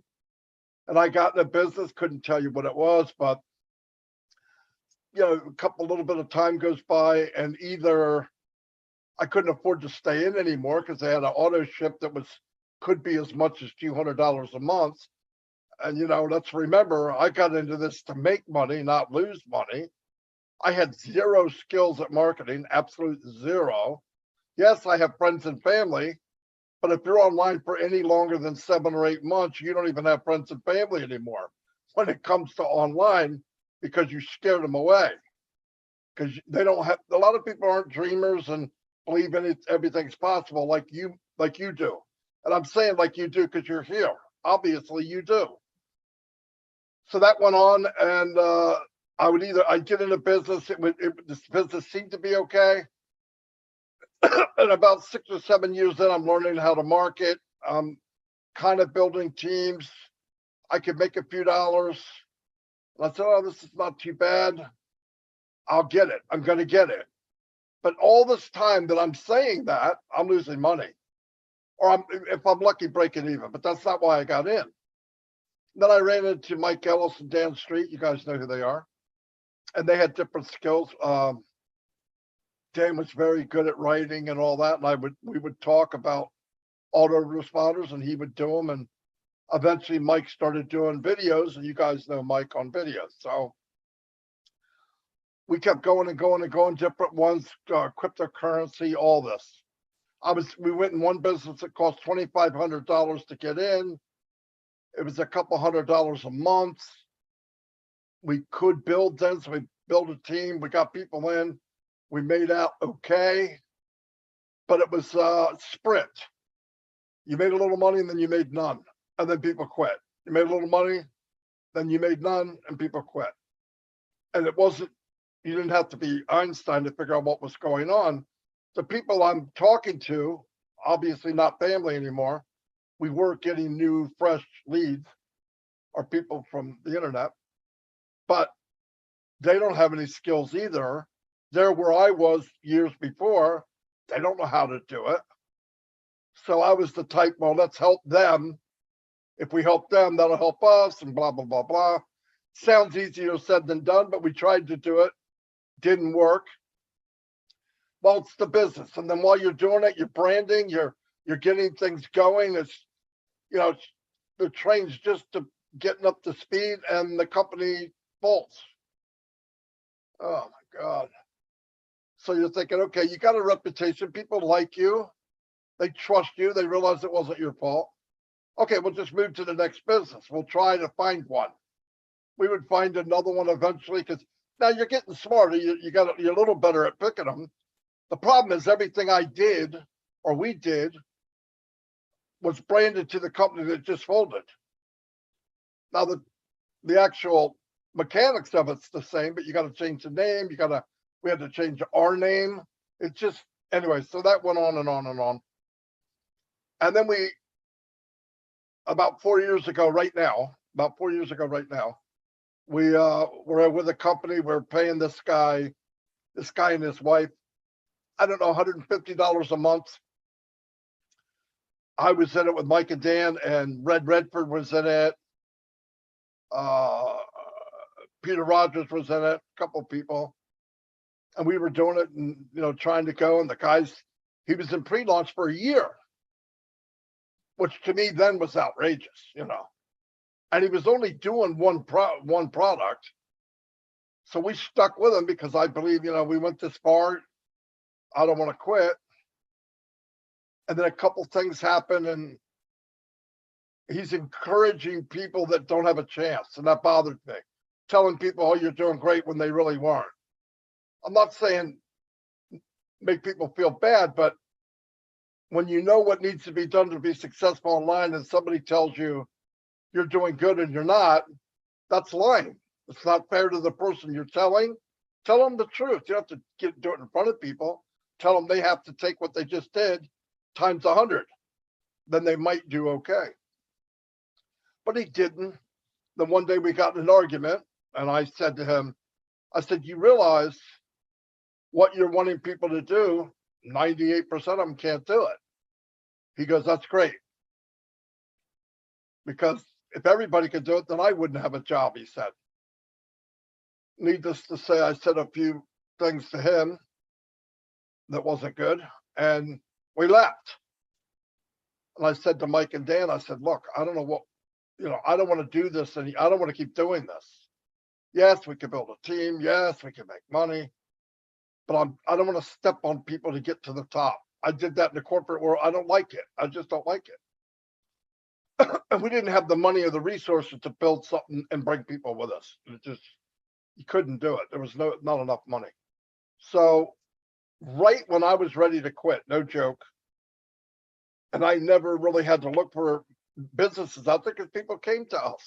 And I got in a business, couldn't tell you what it was, but you know, a little bit of time goes by, and either I couldn't afford to stay in anymore because they had an auto ship that could be as much as $200 a month. And, you know, let's remember, I got into this to make money, not lose money. I had zero skills at marketing, absolute zero. Yes, I have friends and family, but if you're online for any longer than 7 or 8 months, you don't even have friends and family anymore when it comes to online, because you scared them away. Because they don't have, a lot of people aren't dreamers and believe in it, everything's possible like you do. And I'm saying like you do because you're here. Obviously you do. So that went on, and I'd get into business. This business seemed to be okay. And about 6 or 7 years in, I'm learning how to market. I'm kind of building teams. I could make a few dollars. And I said, oh, this is not too bad. I'll get it. I'm going to get it. But all this time that I'm saying that, I'm losing money. Or if I'm lucky, breaking even. But that's not why I got in. Then I ran into Mike Ellis and Dan Street. You guys know who they are. And they had different skills. Dan was very good at writing and all that. And we would talk about autoresponders, and he would do them. And eventually Mike started doing videos, and you guys know Mike on videos. So we kept going and going and going, different ones, cryptocurrency, all this. We went in one business that cost $2,500 to get in. It was a couple $100 a month. We could build then, so we built a team. We got people in. We made out okay, but it was sprint. You made a little money and then you made none, and then people quit. You made a little money, then you made none, and people quit. And it wasn't, you didn't have to be Einstein to figure out what was going on. The people I'm talking to, obviously not family anymore, we were getting new, fresh leads, or people from the internet, but they don't have any skills either. They're where I was years before. They don't know how to do it. So I was the type, well, let's help them. If we help them, that'll help us, and blah, blah, blah, blah. Sounds easier said than done, but we tried to do it. Didn't work. Well, it's the business. And then while you're doing it, you're branding, you're getting things going. It's, you know, the train's just to getting up to speed, and the company falls. Oh my God. So you're thinking, okay, you got a reputation. People like you. They trust you. They realize it wasn't your fault. Okay, we'll just move to the next business. We'll try to find one. We would find another one eventually, because now you're getting smarter. You're a little better at picking them. The problem is everything I did, or we did, was branded to the company that just folded. Now the actual mechanics of it's the same, but you got to change the name. We had to change our name. It's just, anyway, so that went on and on and on. And then about 4 years ago right now, we were with a company. We're paying this guy and his wife, I don't know, $150 a month. I was in it with Mike and Dan, and Red Redford was in it. Peter Rogers was in it, a couple of people. And we were doing it and, you know, trying to go. And the guys, he was in pre-launch for a year, which to me then was outrageous, you know. And he was only doing one product. So we stuck with him because I believe, you know, we went this far. I don't want to quit. And then a couple things happen, and he's encouraging people that don't have a chance, and that bothered me. Telling people, oh, you're doing great, when they really weren't. I'm not saying make people feel bad, but when you know what needs to be done to be successful online and somebody tells you you're doing good and you're not, that's lying. It's not fair to the person you're telling. Tell them the truth. You don't have to do it in front of people. Tell them they have to take what they just did times 100. Then they might do okay. But he didn't. Then one day we got in an argument, and I said to him, I said, you realize what you're wanting people to do, 98% of them can't do it. He goes, that's great. Because if everybody could do it, then I wouldn't have a job, he said. Needless to say, I said a few things to him that wasn't good, and we left. And I said to Mike and Dan, I said, look, I don't know what, you know, I don't want to do this, and I don't want to keep doing this. Yes, we can build a team. Yes, we can make money. But I don't want to step on people to get to the top. I did that in the corporate world. I don't like it. I just don't like it. And we didn't have the money or the resources to build something and bring people with us. It just, you couldn't do it. There was not enough money. So right when I was ready to quit, no joke, and I never really had to look for businesses out there because people came to us.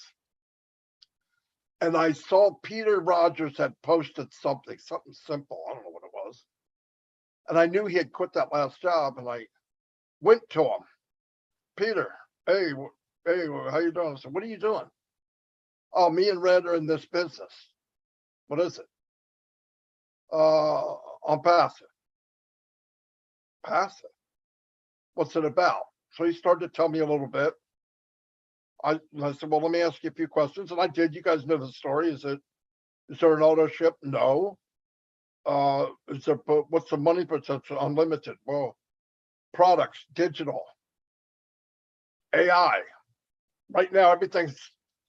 And I saw Peter Rogers had posted something simple. I don't know what it was. And I knew he had quit that last job, and I went to him. Peter, hey, how you doing? I said, what are you doing? Oh, me and Red are in this business. What is it? ONPASSIVE. Passive. What's it about? So he started to tell me a little bit. I said, well, let me ask you a few questions. And I did. You guys know the story. Is there an auto ship? No. What's the money potential? Unlimited. Well, products, digital, AI. Right now, everything's,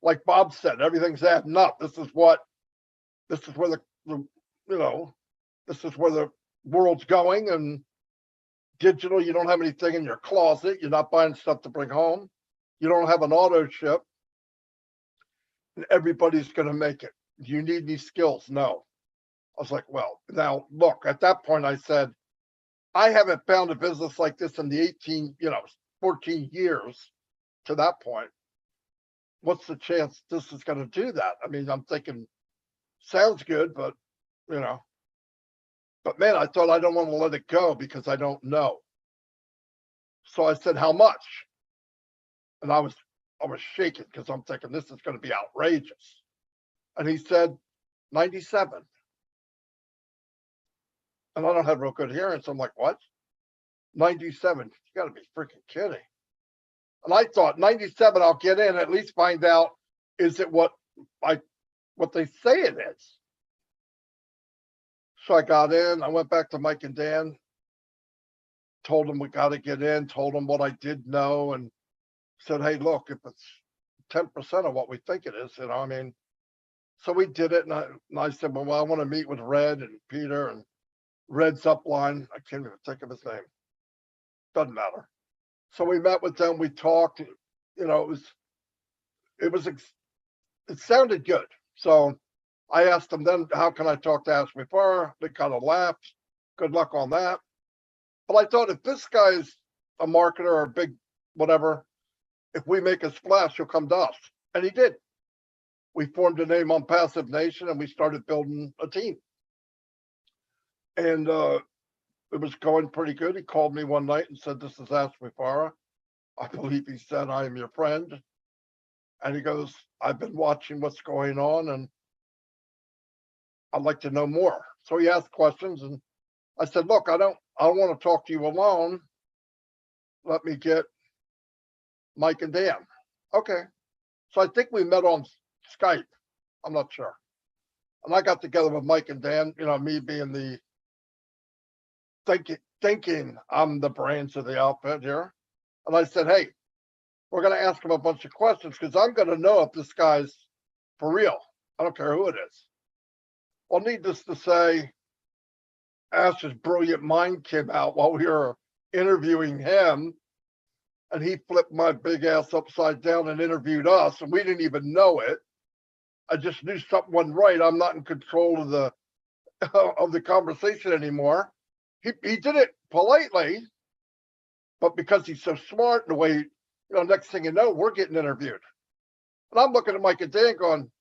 like Bob said, everything's adding up. This is where the world's going. And digital, you don't have anything in your closet. You're not buying stuff to bring home. You don't have an auto ship, and everybody's going to make it. Do you need any skills? No. I was like, well, now look, at that point I said, I haven't found a business like this in the 14 years to that point. What's the chance this is going to do that? I mean, I'm thinking, sounds good, but you know, but man, I thought I don't want to let it go because I don't know. So I said, how much? And I was shaking because I'm thinking this is going to be outrageous. And he said, 97. And I don't have real good hearing. So I'm like, what? 97. You got to be freaking kidding. And I thought 97, I'll get in, at least find out, is it what they say it is? So I got in, I went back to Mike and Dan, told them we got to get in, told them what I did know, and said, hey, look, if it's 10% of what we think it is, you know, I mean, so we did it. And I said, well, I want to meet with Red and Peter and Red's upline. I can't even think of his name. Doesn't matter. So we met with them, we talked, you know, it sounded good. So I asked them then, how can I talk to Ashley Farr? They kind of laughed. Good luck on that. But I thought if this guy's a marketer or a big whatever, if we make a splash, he'll come to us. And he did. We formed a name on Passive Nation and we started building a team. And it was going pretty good. He called me one night and said, this is Ashley Farr. I believe he said, I am your friend. And he goes, I've been watching what's going on and I'd like to know more. So he asked questions and I said, look, I don't want to talk to you alone. Let me get Mike and Dan. Okay. So I think we met on Skype. I'm not sure. And I got together with Mike and Dan, you know, me being the thinking I'm the brains of the outfit here. And I said, hey, we're going to ask him a bunch of questions because I'm going to know if this guy's for real. I don't care who it is. Well, needless to say, Ash's brilliant mind came out while we were interviewing him, and he flipped my big ass upside down and interviewed us, and we didn't even know it. I just knew something wasn't right. I'm not in control of the conversation anymore. He did it politely, but because he's so smart, the way, you know, next thing you know, we're getting interviewed. And I'm looking at Mike and Dan going,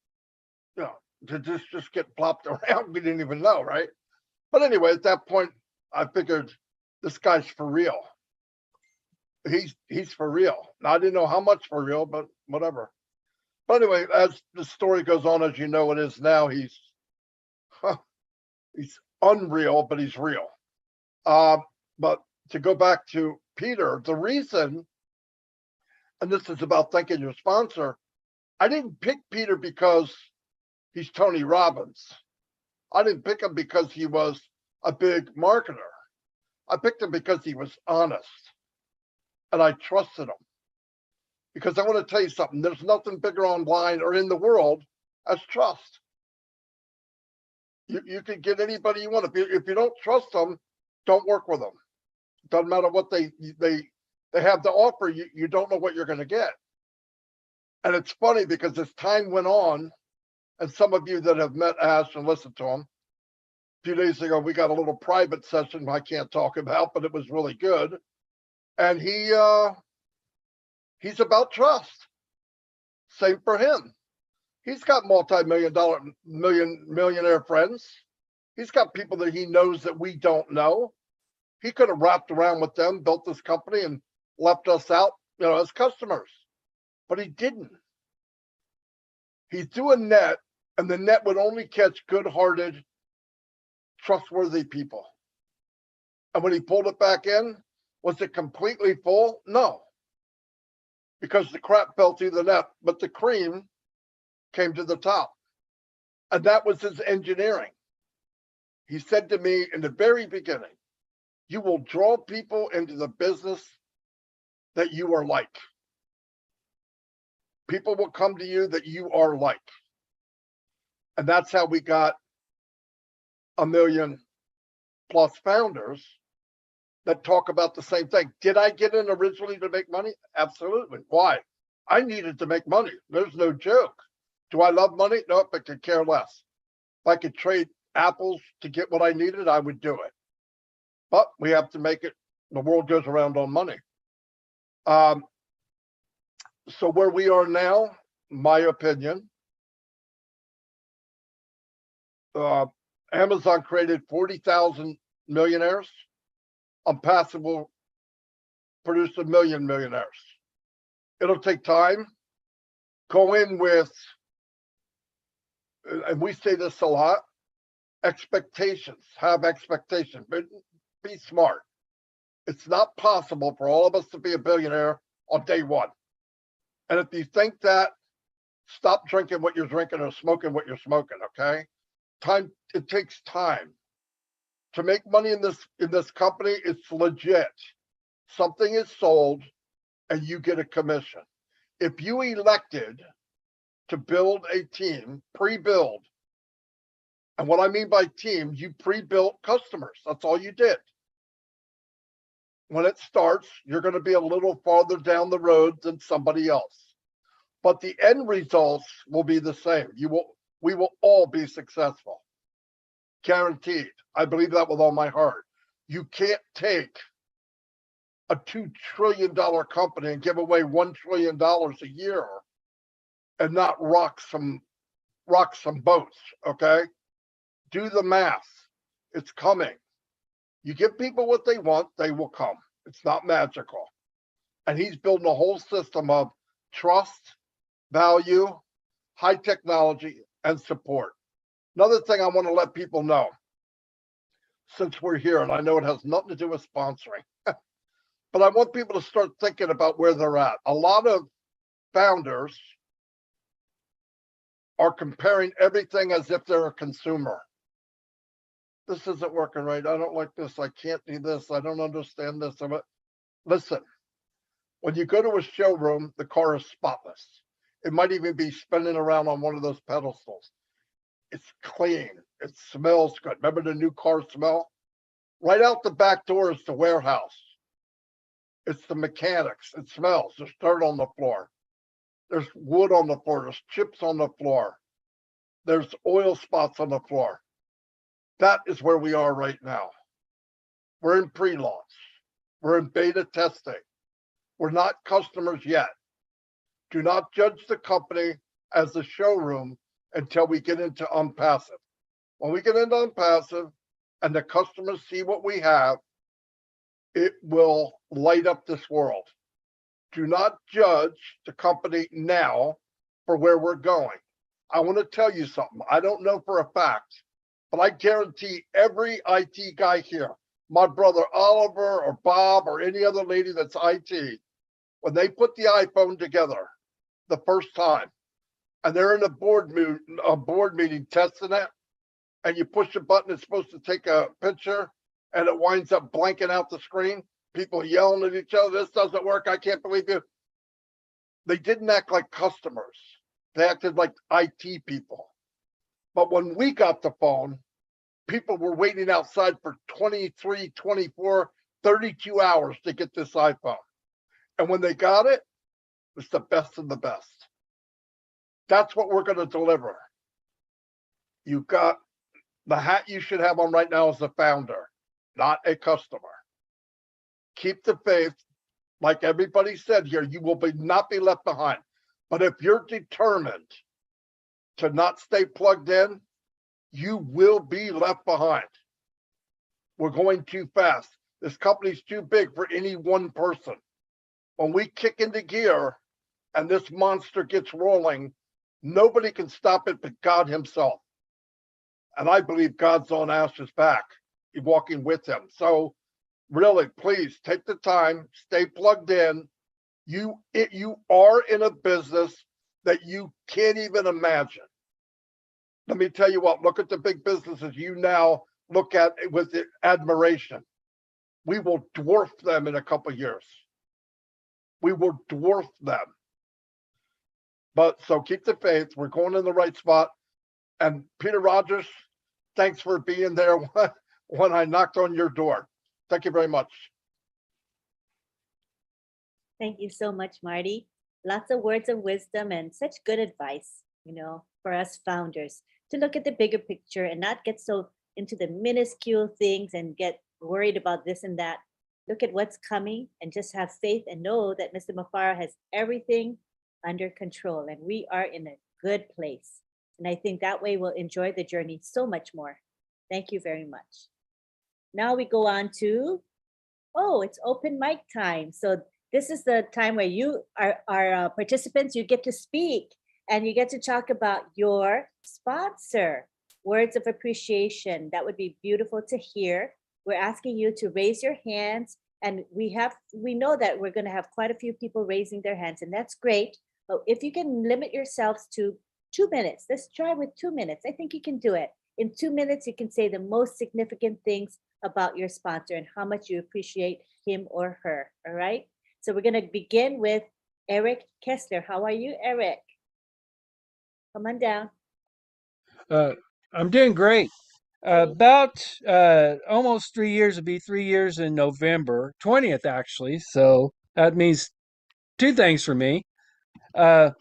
you know, did this just get plopped around? We didn't even know, right? But anyway, at that point, I figured this guy's for real. He's for real. Now, I didn't know how much for real, but whatever. But anyway, as the story goes on, as you know it is now, he's unreal, but he's real. But to go back to Peter, the reason, and this is about thanking your sponsor, I didn't pick Peter because he's Tony Robbins. I didn't pick him because he was a big marketer. I picked him because he was honest and I trusted him. Because I want to tell you something, there's nothing bigger online or in the world as trust. You can get anybody you want. If you don't trust them, don't work with them. Doesn't matter what they have to offer, you don't know what you're going to get. And it's funny because as time went on, and some of you that have met Ash and listened to him, a few days ago, we got a little private session I can't talk about, but it was really good. And he's about trust. Same for him. He's got millionaire friends. He's got people that he knows that we don't know. He could have wrapped around with them, built this company and left us out, you know, as customers, but he didn't. He's doing net, and the net would only catch good-hearted, trustworthy people. And when he pulled it back in, was it completely full? No, because the crap fell through the net, but the cream came to the top. And that was his engineering. He said to me in the very beginning, you will draw people into the business that you are like. People will come to you that you are like. And that's how we got 1 million+ founders that talk about the same thing. Did I get in originally to make money? Absolutely. Why? I needed to make money. There's no joke. Do I love money? Nope, I could care less. If I could trade apples to get what I needed, I would do it. But we have to make it. The world goes around on money. So where we are now, my opinion, Amazon created 40,000 millionaires. ONPASSIVE will produce 1 million millionaires. It'll take time. Go in with, and we say this a lot, expectations. Have expectations, but be smart. It's not possible for all of us to be a billionaire on day one. And if you think that, stop drinking what you're drinking or smoking what you're smoking, okay? Time, it takes time. To make money in this company, it's legit. Something is sold and you get a commission. If you elected to build a team, pre-build, and what I mean by team, you pre-built customers. That's all you did. When it starts, you're going to be a little farther down the road than somebody else, but the end results will be the same. We will all be successful, guaranteed. I believe that with all my heart. You can't take a $2 trillion company and give away $1 trillion a year and not rock some boats. Okay, do the math. It's coming. You give people what they want, they will come. It's not magical. And he's building a whole system of trust, value, high technology, and support. Another thing I want to let people know, since we're here, and I know it has nothing to do with sponsoring, but I want people to start thinking about where they're at. A lot of founders are comparing everything as if they're a consumer. This isn't working right. I don't like this. I can't do this. I don't understand this. Listen, when you go to a showroom, the car is spotless. It might even be spinning around on one of those pedestals. It's clean. It smells good. Remember the new car smell? Right out the back door is the warehouse. It's the mechanics. It smells. There's dirt on the floor. There's wood on the floor. There's chips on the floor. There's oil spots on the floor. That is where we are right now. We're in pre-launch. We're in beta testing. We're not customers yet. Do not judge the company as a showroom until we get into ONPASSIVE. When we get into ONPASSIVE and the customers see what we have, it will light up this world. Do not judge the company now for where we're going. I want to tell you something. I don't know for a fact, but I guarantee every IT guy here, my brother Oliver or Bob or any other lady that's IT, when they put the iPhone together the first time and they're in a board meeting testing it, and you push a button, it's supposed to take a picture and it winds up blanking out the screen, people yelling at each other, this doesn't work, I can't believe you. They didn't act like customers. They acted like IT people. But when we got the phone, people were waiting outside for 23, 24, 32 hours to get this iPhone. And when they got it, it's the best of the best. That's what we're going to deliver. You got the hat you should have on right now as a founder, not a customer. Keep the faith. Like everybody said here, you will not be left behind. But if you're determined to not stay plugged in, you will be left behind. We're going too fast. This company's too big for any one person. When we kick into gear and this monster gets rolling, nobody can stop it but God himself. And I believe God's on Ash's back, walking with him. So really, please take the time, stay plugged in. You are in a business that you can't even imagine. Let me tell you what, look at the big businesses you now look at with admiration. We will dwarf them in a couple of years. We will dwarf them. But so keep the faith. We're going in the right spot. And Peter Rogers, thanks for being there when I knocked on your door. Thank you very much. Thank you so much, Marty. Lots of words of wisdom and such good advice, for us founders to look at the bigger picture and not get so into the minuscule things and get worried about this and that. look at what's coming and just have faith and know that Mr. Mufara has everything under control and we are in a good place. And I think that way we'll enjoy the journey so much more. Thank you very much. Now we go on to, oh, it's open mic time. So this is the time where you are participants, you get to speak and you get to talk about your sponsor. Words of appreciation. That would be beautiful to hear. We're asking you to raise your hands and we know that we're going to have quite a few people raising their hands and that's great. But if you can limit yourselves to 2 minutes, let's try with 2 minutes. I think you can do it. In 2 minutes, you can say the most significant things about your sponsor and how much you appreciate him or her. All right. So we're going to begin with Eric Kessler. How are you, Eric? Come on down. I'm doing great. About almost 3 years, it'll be 3 years in November, 20th actually. So that means two things for me. I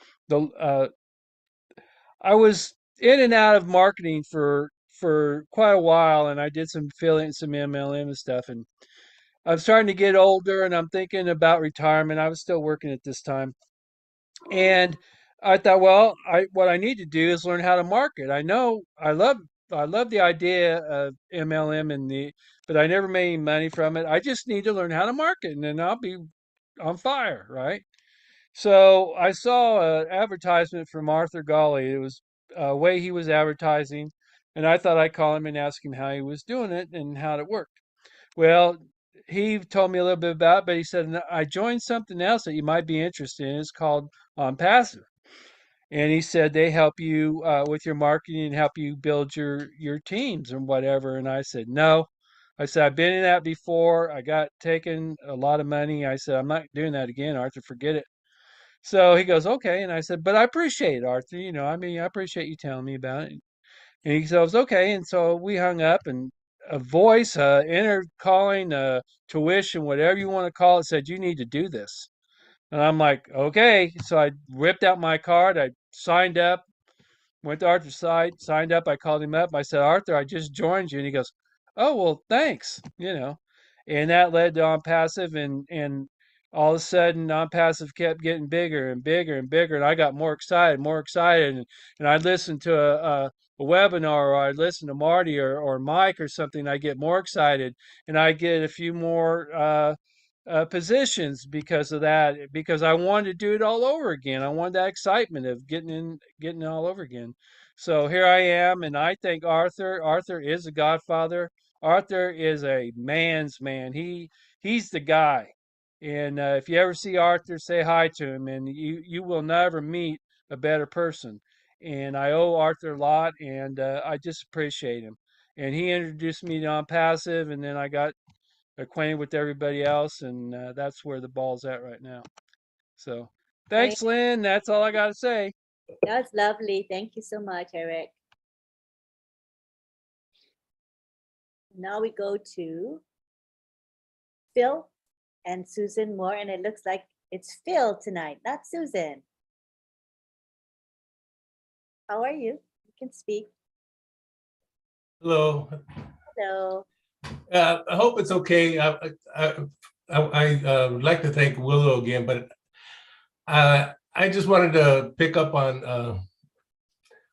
was in and out of marketing for quite a while, and I did some affiliate and some MLM and stuff. And I'm starting to get older, and I'm thinking about retirement. I was still working at this time, and I thought, well, what I need to do is learn how to market. I know I love the idea of MLM but I never made any money from it. I just need to learn how to market, and then I'll be on fire, right? So I saw an advertisement from Arthur Golly. It was a way he was advertising, and I thought I'd call him and ask him how he was doing it and how it worked. Well, he told me a little bit about it, but he said, I joined something else that you might be interested in. It's called ONPASSIVE. And he said they help you with your marketing and help you build your teams and whatever. And I said, no. I said, I've been in that before. I got taken a lot of money. I said, I'm not doing that again, Arthur, forget it. So he goes, okay. And I said, but I appreciate it, Arthur. I appreciate you telling me about it. And he goes, okay. And so we hung up, and a voice, inner calling, tuition, whatever you want to call it, said, you need to do this. And I'm like, okay. So I ripped out my card. I signed up, went to Arthur's site, signed up. I called him up. I said, Arthur, I just joined you. And he goes, oh, well, thanks. And that led to ONPASSIVE, and all of a sudden ONPASSIVE kept getting bigger and bigger and bigger. And I got more excited. And I'd listen to a webinar, or I'd listen to Marty or Mike or something. I get more excited, and I get a few more positions because of that, because I wanted to do it all over again. I wanted that excitement of getting it all over again. So here I am, and I think Arthur is a godfather. Arthur is a man's man. He's the guy. And if you ever see Arthur, say hi to him, and you will never meet a better person. And I owe Arthur a lot, and I just appreciate him. And he introduced me to ONPASSIVE, and then I got acquainted with everybody else, and that's where the ball's at right now. So thanks, Lynn. That's all I got to say. That's lovely. Thank you so much, Eric. Now we go to Phil and Susan Moore, and it looks like it's Phil tonight, not Susan. How are you? You can speak. Hello. Hello. I hope it's okay. I would like to thank Willow again, but I just wanted to pick up on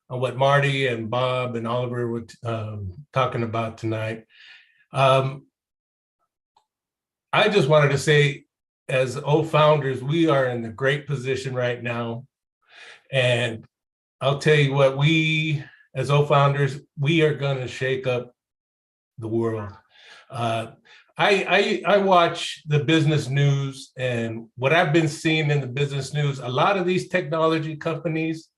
what Marty and Bob and Oliver were talking about tonight. I just wanted to say, as founders, we are in a great position right now. And I'll tell you what, we as founders, we are going to shake up the world. I watch the business news, and what I've been seeing in the business news, a lot of these technology companies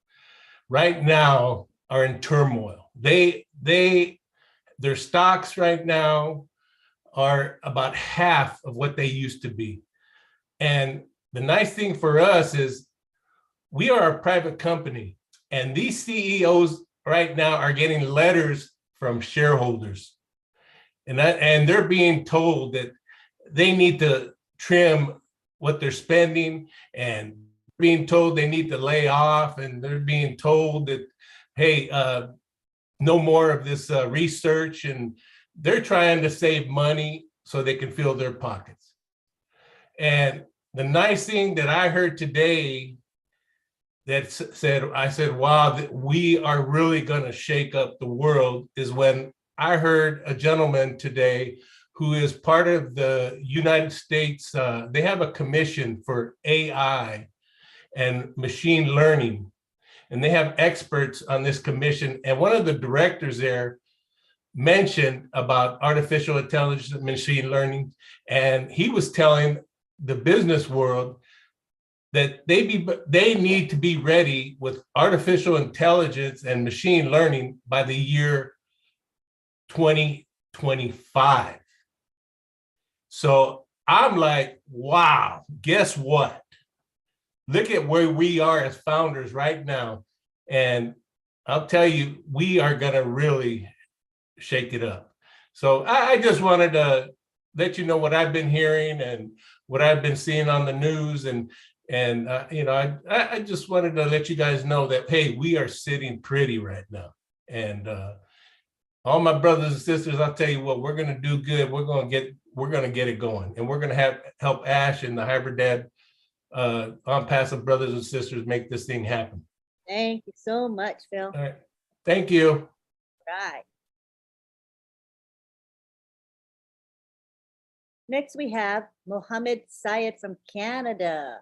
right now are in turmoil. Their stocks right now are about half of what they used to be. And the nice thing for us is we are a private company, and these CEOs right now are getting letters from shareholders. And they're being told that they need to trim what they're spending, and being told they need to lay off, and they're being told that, hey, no more of this research, and they're trying to save money. so they can fill their pockets. And the nice thing that I heard today that said, I said, wow, we are really going to shake up the world, is when I heard a gentleman today who is part of the United States. They have a commission for AI and machine learning, and they have experts on this commission. And one of the directors there mentioned about artificial intelligence and machine learning. And he was telling the business world that they need to be ready with artificial intelligence and machine learning by the year 2025. So I'm like, wow, guess what? Look at where we are as founders right now. And I'll tell you, we are gonna really shake it up. So I just wanted to let you know what I've been hearing and what I've been seeing on the news. And you know, I just wanted to let you guys know that, hey, we are sitting pretty right now. And all my brothers and sisters, I'll tell you what, we're gonna do good. We're gonna get it going. And we're gonna help Ash and the Hybrid Dad ONPASSIVE brothers and sisters make this thing happen. Thank you so much, Phil. All right. Thank you. Right. Next, we have Mohammed Syed from Canada.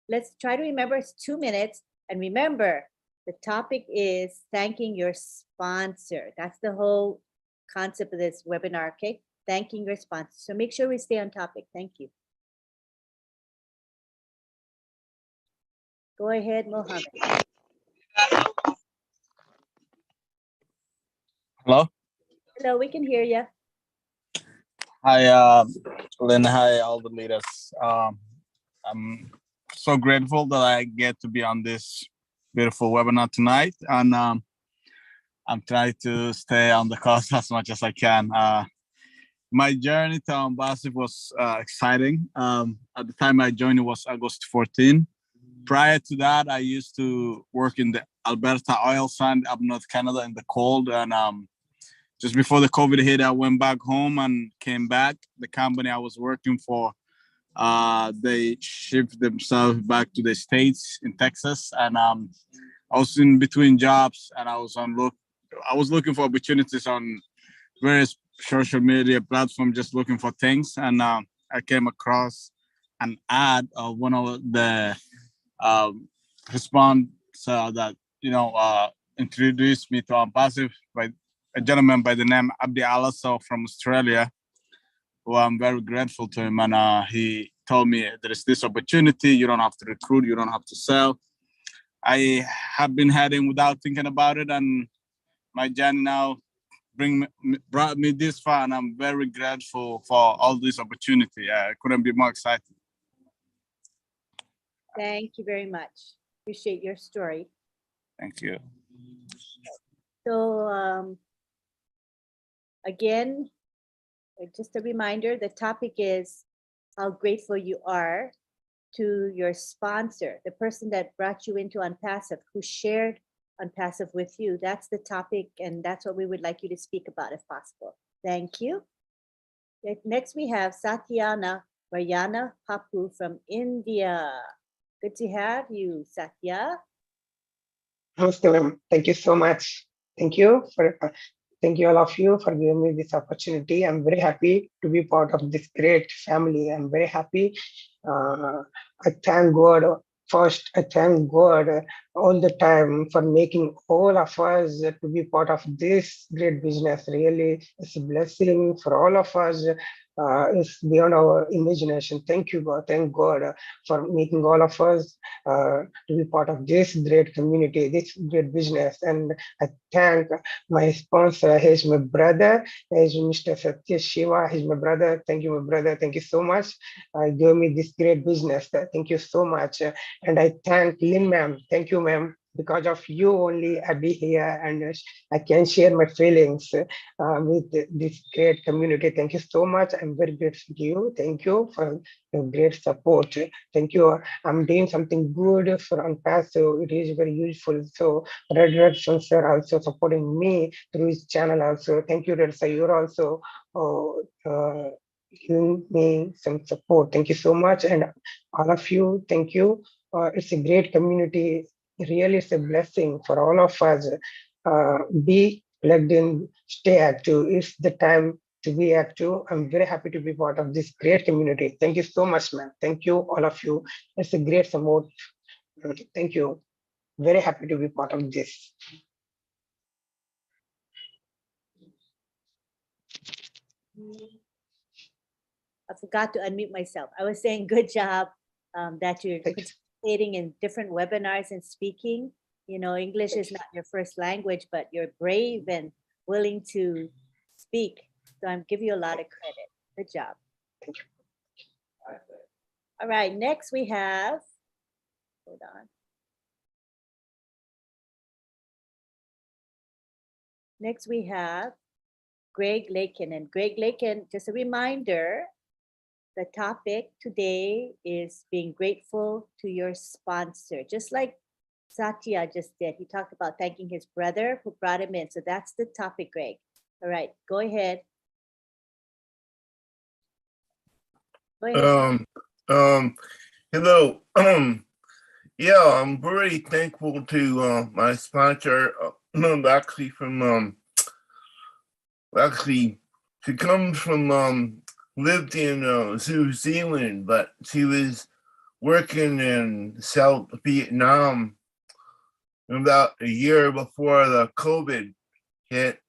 Let's try to remember it's 2 minutes. And remember, the topic is thanking your sponsor. That's the whole concept of this webinar, okay? Thanking your sponsor. So make sure we stay on topic. Thank you. Go ahead, Mohammed. Hello. Hello, we can hear you. Hi, Lynn. Hi, all the leaders. I'm so grateful that I get to be on this beautiful webinar tonight, and I'm trying to stay on the course as much as I can. My journey to ONPASSIVE was exciting. At the time I joined, it was August 14. Prior to that, I used to work in the Alberta oil sand up North Canada in the cold, and just before the COVID hit, I went back home and came back. The company I was working for, they shipped themselves back to the States in Texas. And I was in between jobs, and I was looking for opportunities on various social media platforms, just looking for things. And I came across an ad of one of the respondents that, introduced me to ONPASSIVE by a gentleman by the name Abdi Alaso from Australia, who I'm very grateful to him. And he told me there is this opportunity. You don't have to recruit. You don't have to sell. I have been heading without thinking about it. And my journey now brought me this far. And I'm very grateful for all this opportunity. I couldn't be more excited. Thank you very much. Appreciate your story. Thank you. So again, just a reminder, the topic is how grateful you are to your sponsor, the person that brought you into ONPASSIVE, who shared ONPASSIVE with you. That's the topic, and that's what we would like you to speak about if possible. Thank you. Next, we have Satyana Vayana Papu from India. Good to have you, Satya. Namaste, ma'am. Thank you so much. Thank you all of you for giving me this opportunity. I'm very happy to be part of this great family. I'm very happy. I thank God. First, I thank God all the time for making all of us to be part of this great business. Really, it's a blessing for all of us. It's beyond our imagination. Thank you, God. Thank God for making all of us to be part of this great community, this great business. And I thank my sponsor. He's my brother. He's Mr. Satya Shiva. He's my brother. Thank you, my brother. Thank you so much. Give me this great business. Thank you so much. And I thank Lynn, ma'am. Thank you, ma'am. Because of you only, I be here and I can share my feelings with this great community. Thank you so much. I'm very grateful to you. Thank you for your great support. Thank you. I'm doing something good for ONPASSIVE. It is very useful. So Red Sir also supporting me through his channel also. Thank you, Red Sir. You're also giving me some support. Thank you so much. And all of you, thank you. It's a great community. Really, it's a blessing for all of us. Be plugged in, stay active. It's the time to be active. I'm very happy to be part of this great community. Thank you so much, man. Thank you, all of you. It's a great support. Thank you. Very happy to be part of this. I forgot to unmute myself. I was saying good job that you're Thank you. participating in different webinars and speaking. You know, English is not your first language, but you're brave and willing to speak. So I'm giving you a lot of credit. Good job. Thank you. All right, next we have, hold on. Next we have Greg Lakin. And Greg Lakin, just a reminder, the topic today is being grateful to your sponsor. Just like Satya just did, he talked about thanking his brother who brought him in. So that's the topic, Greg. All right, go ahead. Go ahead. Hello. Yeah, I'm very thankful to my sponsor, actually from she comes from lived in New Zealand, but she was working in South Vietnam about a year before the COVID hit,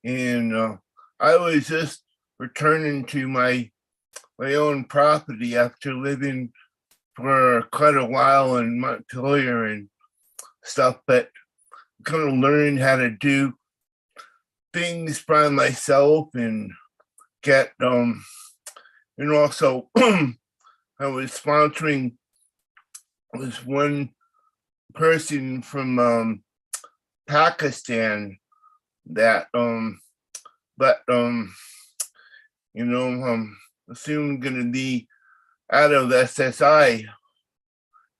and I was just returning to my own property after living for quite a while in Montpelier and stuff, but kind of learning how to do things by myself and get and also I was sponsoring was one person from Pakistan that but soon gonna be out of SSI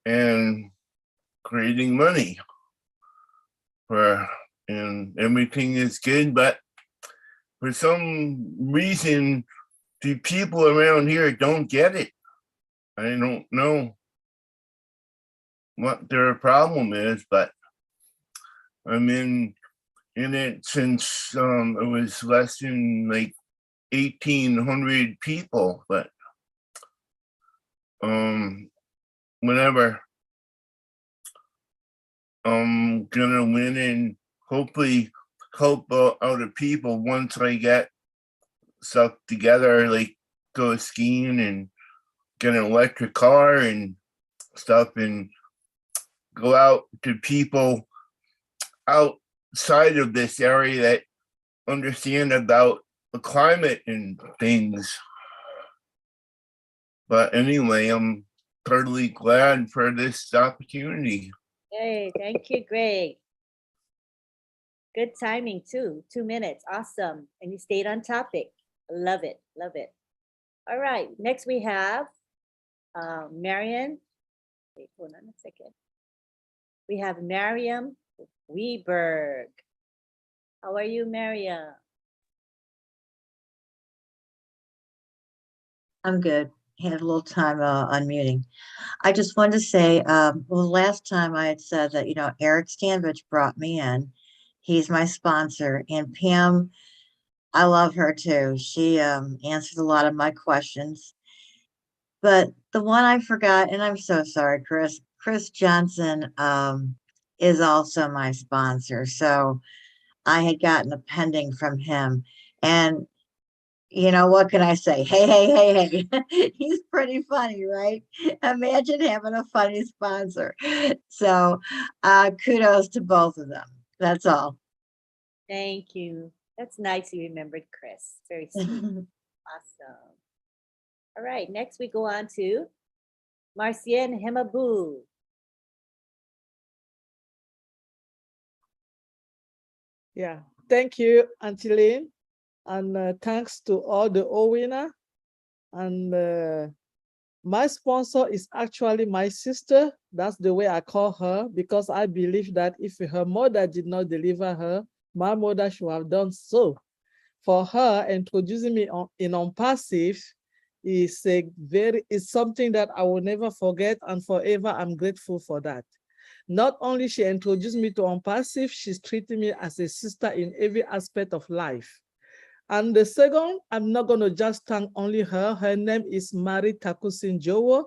and creating money and everything is good, but for some reason the people around here don't get it. I don't know what their problem is, but I'm in it since it was less than like 1,800 people, but whenever I'm gonna win and hopefully help other people once I get stuff together, like go skiing and get an electric car and stuff and go out to people outside of this area that understand about the climate and things. But anyway, I'm totally glad for this opportunity. Hey, thank you, Greg. Good timing too, 2 minutes, awesome. And you stayed on topic. Love it, love it. All right, next we have Marian. Wait, hold on a second. We have Mariam Weberg. How are you, Mariam? I'm good. Had a little time unmuting. I just wanted to say, well, last time I had said that, Eric Stanvich brought me in. He's my sponsor. And Pam, I love her too. She answered a lot of my questions. But the one I forgot, and I'm so sorry, Chris Johnson is also my sponsor. So I had gotten a pending from him. And what can I say? Hey. He's pretty funny, right? Imagine having a funny sponsor. So kudos to both of them. That's all. Thank you. That's nice you remembered Chris. Very sweet. Awesome. All right, next we go on to Marcienne Hemabu. Yeah, thank you, Auntie Lynn. And thanks to all the OWINNER. And my sponsor is actually my sister. That's the way I call her, because I believe that if her mother did not deliver her, my mother should have done so. for her introducing me in ONPASSIVE is something that I will never forget, and forever I'm grateful for that. Not only she introduced me to ONPASSIVE, she's treating me as a sister in every aspect of life. And the second, I'm not going to just thank only her. Her name is Mari Takusi Njowo.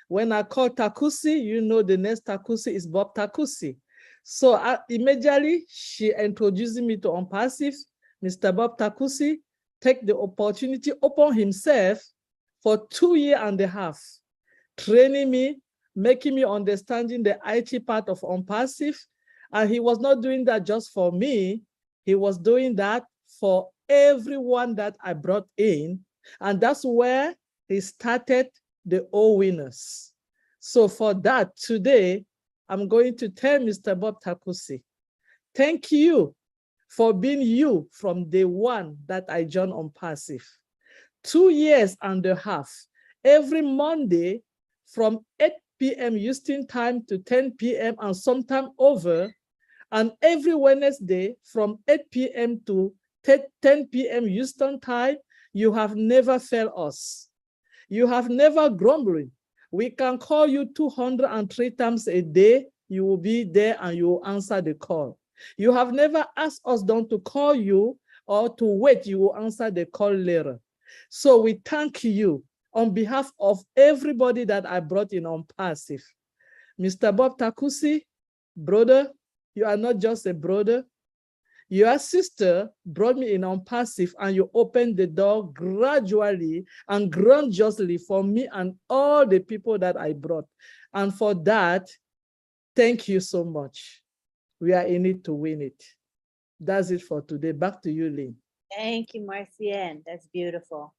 When I call Takusi, you know the next Takusi is Bob Takusi. So immediately she introduced me to ONPASSIVE. Mr. Bob Takusi take the opportunity upon himself for 2.5 years, training me, making me understanding the IT part of ONPASSIVE. And he was not doing that just for me. He was doing that for everyone that I brought in. And that's where he started the OWINNERS. So for that, today, I'm going to tell Mr. Bob Takusi, thank you for being you from day one that I joined ONPASSIVE. 2.5 years, every Monday from 8 p.m. Houston time to 10 p.m. and sometime over, and every Wednesday from 8 p.m. to 10 p.m. Houston time, you have never failed us. You have never grumbled. We can call you 203 times a day. You will be there and you will answer the call. You have never asked us not to call you or to wait. You will answer the call later. So we thank you on behalf of everybody that I brought in ONPASSIVE. Mr. Bob Takusi, brother, you are not just a brother. Your sister brought me in ONPASSIVE, and you opened the door gradually and grandiously for me and all the people that I brought. And for that, thank you so much. We are in it to win it. That's it for today. Back to you, Lynn. Thank you, Marcienne. That's beautiful.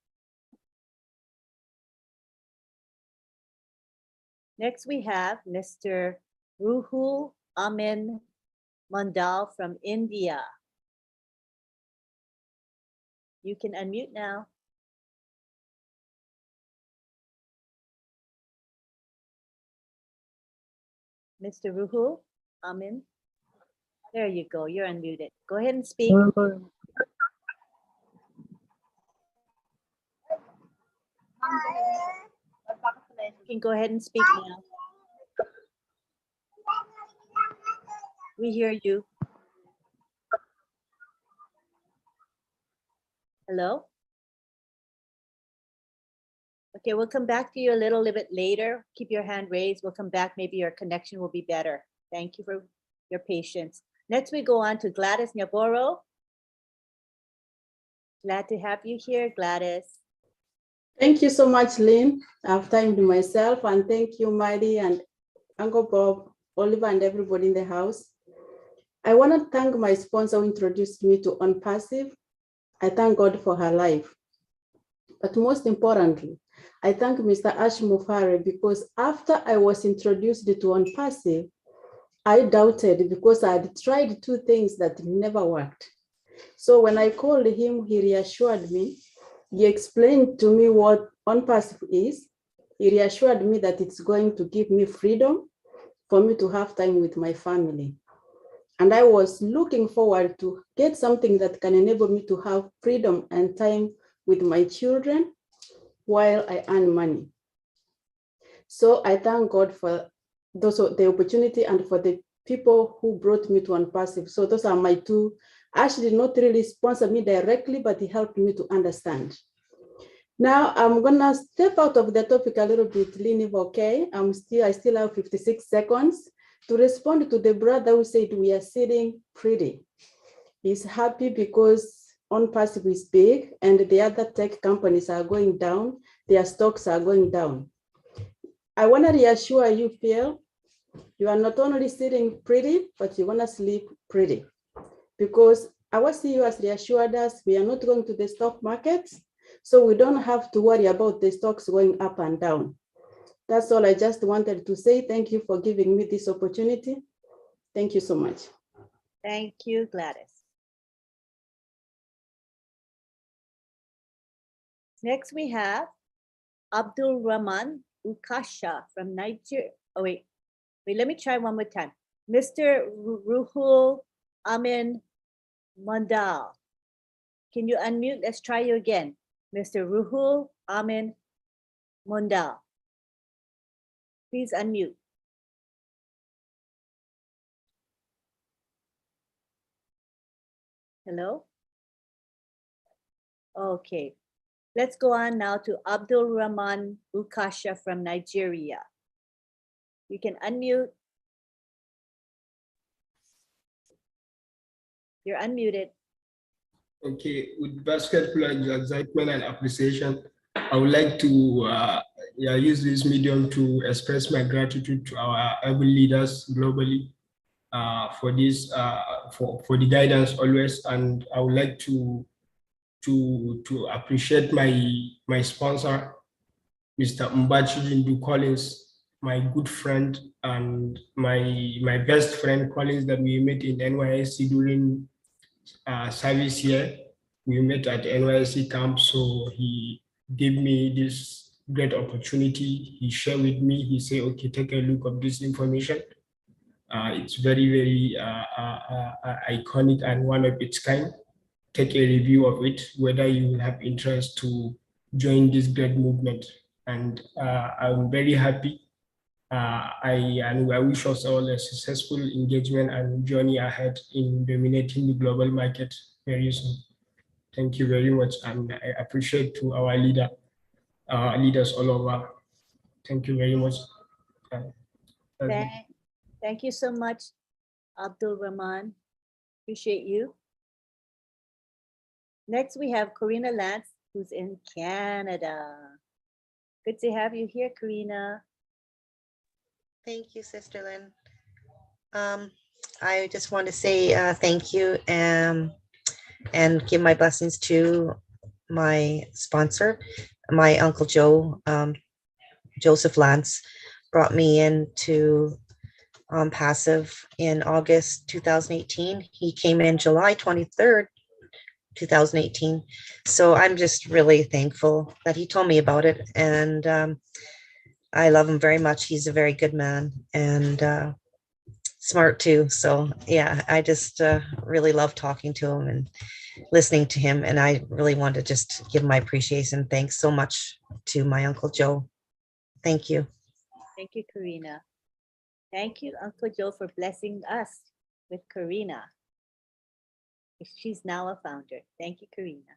Next, we have Mr. Ruhul Amin Mandal from India. You can unmute now. Mr. Ruhul Amin. There you go. You're unmuted. Go ahead and speak. You can go ahead and speak now. We hear you. Hello? Okay, we'll come back to you a little bit later. Keep your hand raised. We'll come back. Maybe your connection will be better. Thank you for your patience. Next, we go on to Gladys Nyaboro. Glad to have you here, Gladys. Thank you so much, Lynn. I've thanked myself, and thank you, Miley and Uncle Bob, Oliver, and everybody in the house. I want to thank my sponsor who introduced me to ONPASSIVE. I thank God for her life. But most importantly, I thank Mr. Ash Mufare, because after I was introduced to ONPASSIVE, I doubted because I had tried 2 things that never worked. So when I called him, he reassured me. He explained to me what ONPASSIVE is. He reassured me that it's going to give me freedom for me to have time with my family. And I was looking forward to get something that can enable me to have freedom and time with my children while I earn money. So I thank God for the opportunity and for the people who brought me to ONPASSIVE. So those are my 2. Ash did not really sponsor me directly, but he helped me to understand. Now I'm gonna step out of the topic a little bit, Lynn, if okay. I still have 56 seconds to respond to the brother who said we are sitting pretty. He's happy because ONPASSIVE is big and the other tech companies are going down. Their stocks are going down. I want to reassure you, Phil, you are not only sitting pretty, but you're gonna sleep pretty. Because our CEO has reassured us we are not going to the stock markets, so we don't have to worry about the stocks going up and down. That's all I just wanted to say. Thank you for giving me this opportunity. Thank you so much. Thank you, Gladys. Next, we have Abdul Rahman Ukasha from Nigeria. Oh, wait, let me try one more time. Mr. Ruhul Amin Mandal. Can you unmute? Let's try you again. Mr. Ruhul Amin Mundal. Please unmute. Hello? Okay. Let's go on now to Abdul Rahman Ukasha from Nigeria. You can unmute. You're unmuted. Okay, with vast excitement and appreciation, I would like to use this medium to express my gratitude to our able leaders globally for this, for the guidance always. And I would like to appreciate my sponsor, Mr. Mbachi Jindu Collins, my good friend and my best friend Collins that we met in NYSC during service here. We met at NYSC camp, so he gave me this great opportunity. He shared with me, he said, okay, take a look of this information. It's very, very iconic and one of its kind. Take a review of it, whether you have interest to join this great movement. And I'm very happy. I wish us all a successful engagement and journey ahead in dominating the global market very soon. Thank you very much, and I appreciate to our leaders all over. Thank you very much. Thank you so much, Abdul Rahman. Appreciate you. Next, we have Karina Lance, who's in Canada. Good to have you here, Karina. Thank you, Sister Lynn. I just want to say thank you and give my blessings to my sponsor, my Uncle Joe. Joseph Lance brought me into ONPASSIVE in August 2018. He came in July 23rd, 2018. So I'm just really thankful that he told me about it. And I love him very much. He's a very good man and smart too. So yeah, I just really love talking to him and listening to him. And I really want to just give my appreciation. Thanks so much to my Uncle Joe. Thank you. Thank you, Karina. Thank you, Uncle Joe, for blessing us with Karina. She's now a founder. Thank you, Karina.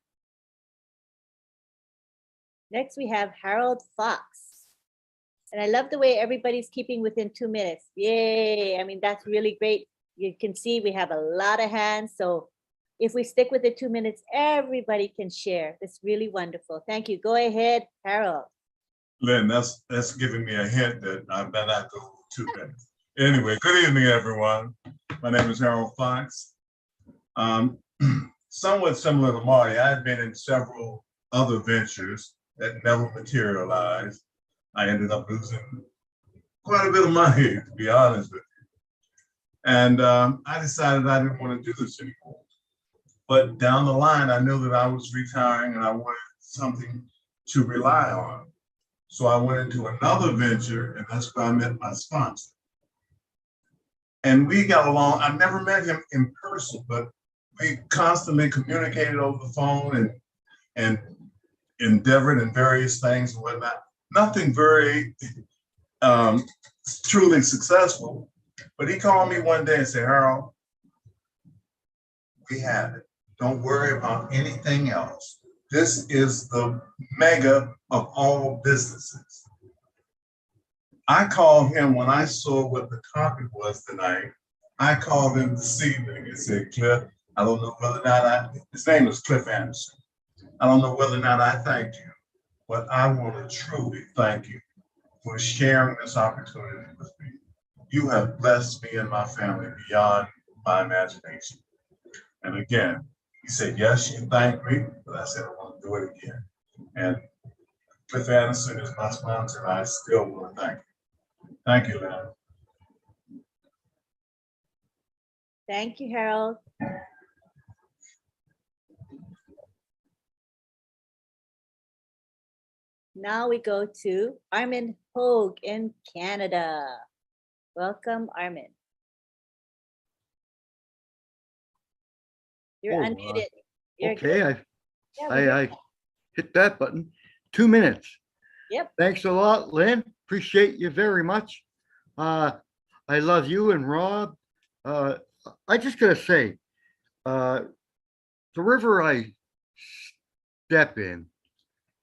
Next, we have Harold Fox. And I love the way everybody's keeping within 2 minutes. Yay. I mean, that's really great. You can see we have a lot of hands. So if we stick with the 2 minutes, everybody can share. That's really wonderful. Thank you. Go ahead, Harold. Lynn, that's giving me a hint that I better not go 2 minutes. Anyway, good evening, everyone. My name is Harold Fox. Somewhat similar to Marty, I've been in several other ventures that never materialized. I ended up losing quite a bit of money, to be honest with you. And I decided I didn't want to do this anymore. But down the line, I knew that I was retiring and I wanted something to rely on. So I went into another venture, and that's where I met my sponsor. And we got along. I never met him in person, but we constantly communicated over the phone and endeavored in various things and whatnot. Nothing very truly successful. But he called me one day and said, Harold, we have it. Don't worry about anything else. This is the mega of all businesses. I called him when I saw what the topic was tonight. I called him this evening and said, Cliff, I don't know whether or not his name is Cliff Anderson. I don't know whether or not I thanked you, but I want to truly thank you for sharing this opportunity with me. You have blessed me and my family beyond my imagination. And again, he said, yes, you thanked me, but I said, I want to do it again. And Cliff Anderson is my sponsor, and I still want to thank you. Thank you, Lynn. Thank you, Harold. Now we go to Armin Hogue in Canada. Welcome, Armin. You're unmuted. You're Okay, good. Yeah, we I hit that button. 2 minutes. Yep. Thanks a lot, Lynn. Appreciate you very much. I love you and Rob. I just gotta say, the river I step in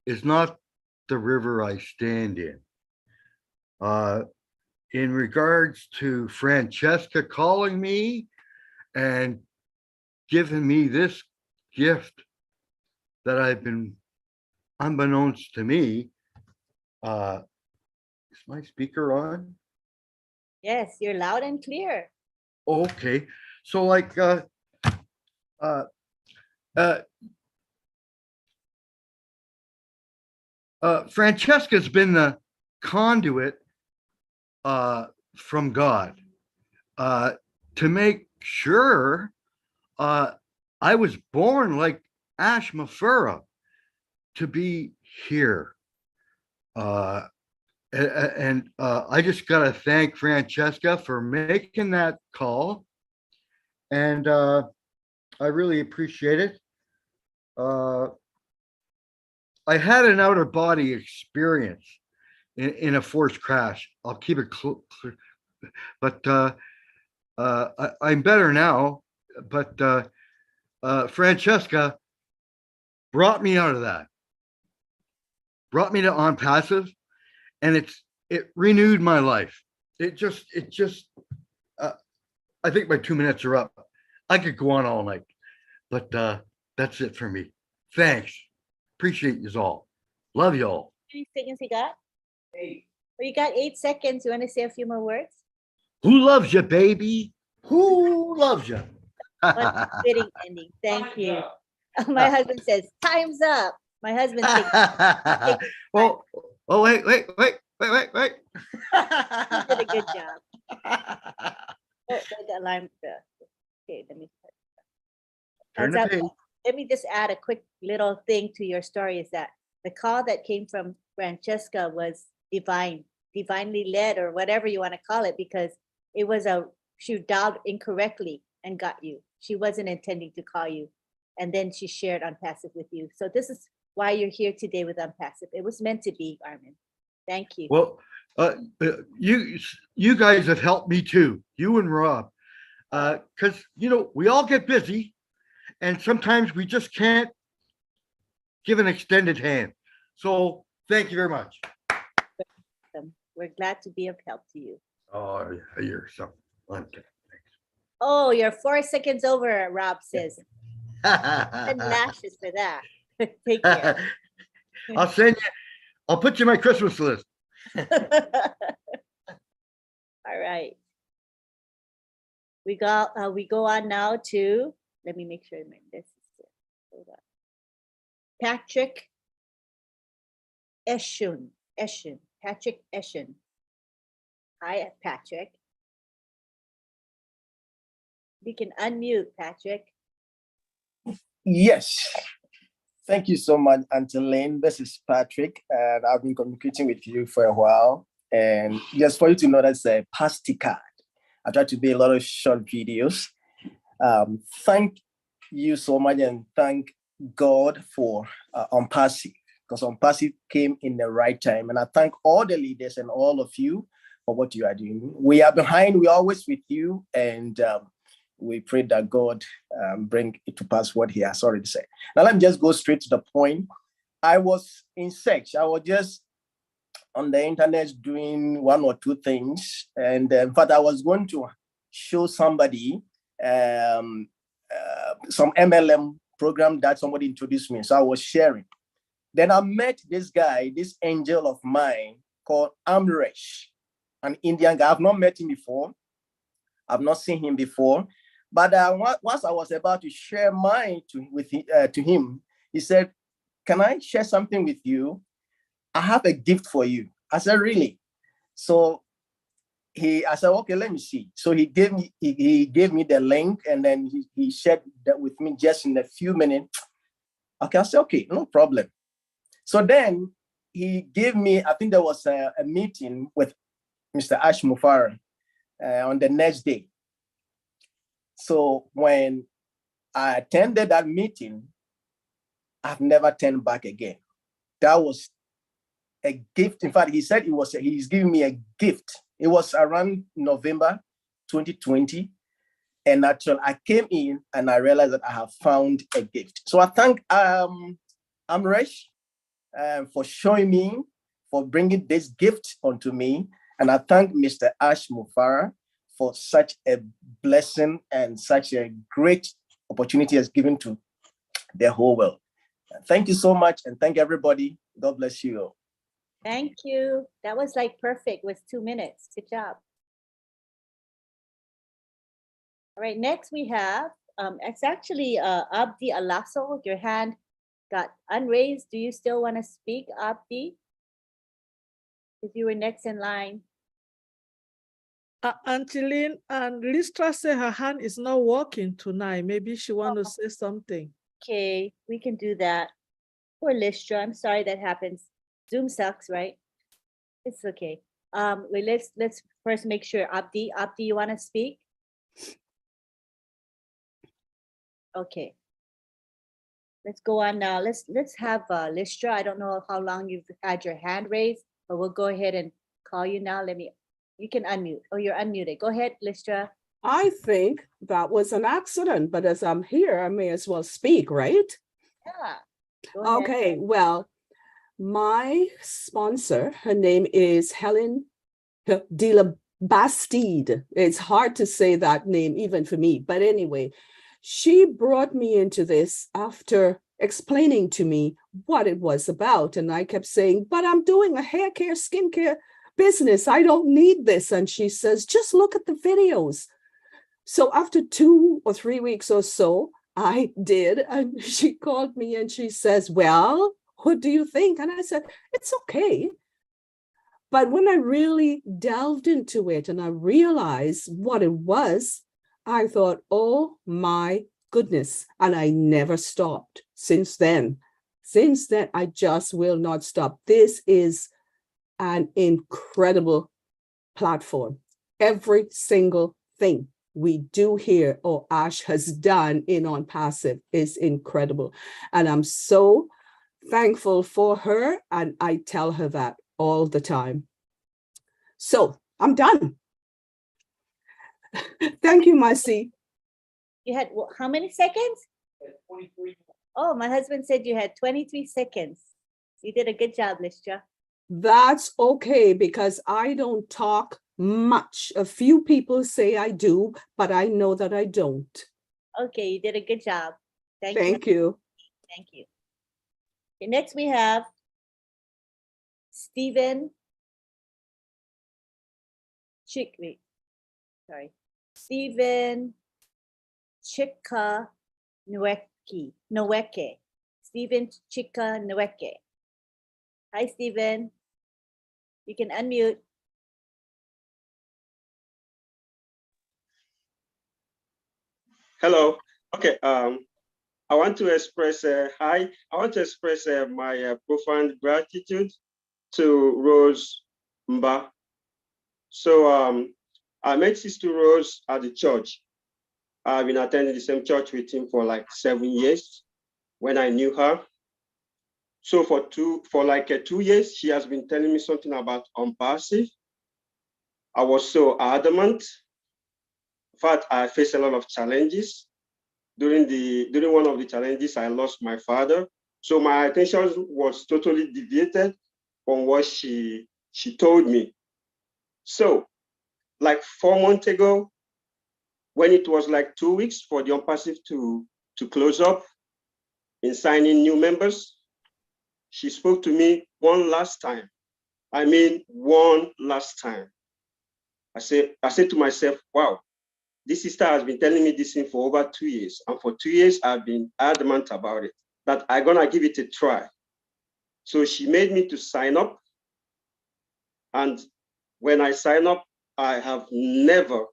is not the river I stand in. In regards to Francesca calling me and giving me this gift that I've been, unbeknownst to me, is my speaker on? Yes, you're loud and clear. Okay, so like Francesca's been the conduit from God to make sure I was born like Ash Mafura to be here. And I just got to thank Francesca for making that call. And I really appreciate it. I had an outer body experience in a forced crash. I'll keep it clear, but I'm better now. But Francesca brought me out of that, brought me to ONPASSIVE, and it renewed my life. It just I think my 2 minutes are up. I could go on all night, but that's it for me. Thanks. Appreciate you all. Love you all. How many seconds you got? 8. Well, you got 8 seconds. You want to say a few more words? Who loves you, baby? Who loves you? What a fitting ending. Thank you. My husband says, time's up. My husband thinks, oh, wait. you did a good job. Oh, the alarm. Okay, let me. Turn the page. Let me just add a quick little thing to your story is that the call that came from Francesca was divinely led, or whatever you want to call it, because it was she dialed incorrectly and got you. She wasn't intending to call you. And then she shared ONPASSIVE with you. So this is why you're here today with ONPASSIVE. It was meant to be, Armin. Thank you. Well, you guys have helped me too, you and Rob, because we all get busy, and sometimes we just can't give an extended hand. So thank you very much. We're glad to be of help to you. Oh, you're so okay. Oh, you're 4 seconds over, Rob says. 10 lashes for that. Take care. I'll put you on my Christmas list. All right. We go on now to, let me make sure this is, hold on. Patrick Eshun. Patrick Eshun. Hi, Patrick. We can unmute, Patrick. Yes. Thank you so much, Auntie Lynn. This is Patrick, and I've been communicating with you for a while. And just for you to know, that's a pasty card. I try to do a lot of short videos. Thank you so much, and thank God for ONPASSIVE, because ONPASSIVE came in the right time. And I thank all the leaders and all of you for what you are doing. We are behind, we're always with you, and we pray that God bring it to pass what he has already said. Now, let me just go straight to the point. I was in search. I was just on the internet doing one or two things. And in fact, I was going to show somebody some MLM program that somebody introduced me. So I was sharing. Then I met this guy, this angel of mine called Amresh, an Indian guy. I've not met him before. I've not seen him before. But once I was about to share mine to him, he said, "Can I share something with you? I have a gift for you." I said, "Really?" So I said, "Okay, let me see." So he gave me the link, and then he shared that with me just in a few minutes. Okay, I said, "Okay, no problem." So then he gave me, I think there was a meeting with Mr. Ash Mufara on the next day. So when I attended that meeting, I've never turned back again. That was a gift. In fact, he said he's giving me a gift. It was around November 2020. And actually, I came in and I realized that I have found a gift. So I thank Amresh for showing me, for bringing this gift onto me. And I thank Mr. Ash Mufara for such a blessing and such a great opportunity as given to the whole world. Thank you so much, and thank everybody. God bless you. Thank you. That was like perfect with 2 minutes. Good job. All right, next we have, it's actually Abdi Alaso. Your hand got unraised. Do you still want to speak, Abdi? If you were next in line. Angeline and Listra said her hand is not working tonight. Maybe she want to say something. Okay, we can do that. Poor Listra, I'm sorry that happens. Zoom sucks, right? It's okay. Wait, let's first make sure. Abdi, you want to speak? Okay. Let's go on now. Let's have Listra. I don't know how long you've had your hand raised, but we'll go ahead and call you now. You can unmute. Oh, you're unmuted. Go ahead, Listra. I think that was an accident, but as I'm here, I may as well speak, right? Yeah. Go ahead. Okay, well, my sponsor, her name is Helen de la Bastide. It's hard to say that name even for me, but anyway, she brought me into this after explaining to me what it was about. And I kept saying, but I'm doing a hair care, skincare business. I don't need this. And she says, just look at the videos. So after 2 or 3 weeks or so, I did. And she called me and she says, well, what do you think? And I said, it's okay. But when I really delved into it and I realized what it was, I thought, oh my goodness. And I never stopped since then. Since then, I just will not stop. This is an incredible platform. Every single thing we do here or Ash has done in ONPASSIVE is incredible. And I'm so thankful for her. And I tell her that all the time. So I'm done. Thank you, Marcy. You had how many seconds? 23. Oh, my husband said you had 23 seconds. You did a good job, Listra. That's okay, because I don't talk much. A few people say I do, but I know that I don't. Okay, you did a good job. Thank you. Thank you. Okay, next we have Stephen Stephen Chika Nweke. Stephen Chika Nweke. Hi, Stephen. You can unmute. Hello. Okay. I want to express hi. I want to express my profound gratitude to Rose Mba. So I met Sister Rose at the church. I've been attending the same church with him for like 7 years when I knew her. So for like 2 years, she has been telling me something about ONPASSIVE. I was so adamant. In fact, I faced a lot of challenges. During one of the challenges, I lost my father. So my attention was totally deviated from what she told me. So like 4 months ago, when it was like 2 weeks for the ONPASSIVE to close up in signing new members, she spoke to me one last time. I mean, one last time. I said to myself, wow, this sister has been telling me this thing for over 2 years. And for 2 years, I've been adamant about it, that I'm gonna give it a try. So she made me to sign up. And when I sign up, I have never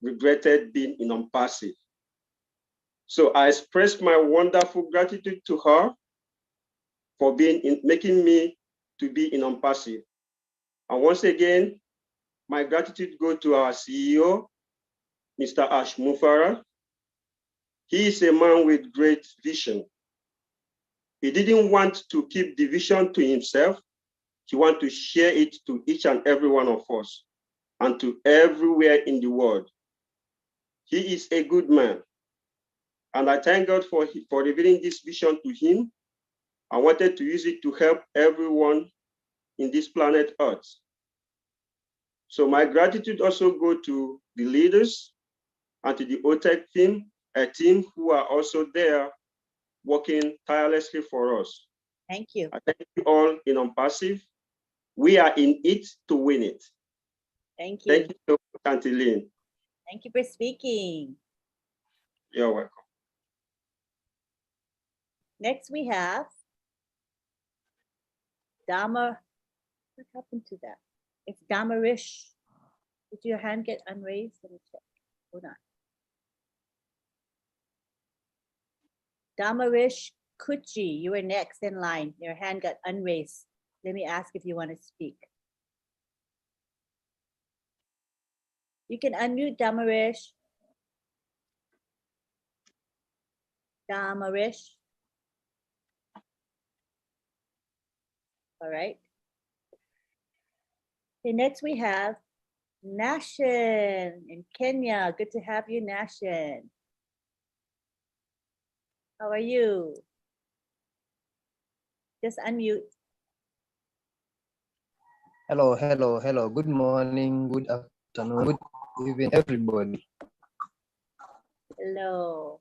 regretted being in ONPASSIVE. So I express my wonderful gratitude to her for making me to be in ONPASSIVE. And once again, my gratitude goes to our CEO, Mr. Ash Mufara. He is a man with great vision. He didn't want to keep the vision to himself. He wanted to share it to each and every one of us and to everywhere in the world. He is a good man. And I thank God for revealing this vision to him. I wanted to use it to help everyone in this planet Earth. So my gratitude also go to the leaders and to the OTEC team, a team who are also there working tirelessly for us. Thank you. I thank you all in ONPASSIVE. We are in it to win it. Thank you. Thank you so much, Auntie Lynn. Thank you for speaking. You're welcome. Next we have Dama. What happened to that? It's Damarish. Did your hand get unraised? Let me check. Hold on. Damarish Kuchi, you were next in line. Your hand got unraised. Let me ask if you want to speak. You can unmute Damarish. Damarish. All right. Okay, next we have Nashin in Kenya. Good to have you, Nashin. How are you? Just unmute. Hello, hello, hello. Good morning, good afternoon, good evening, everybody. Hello.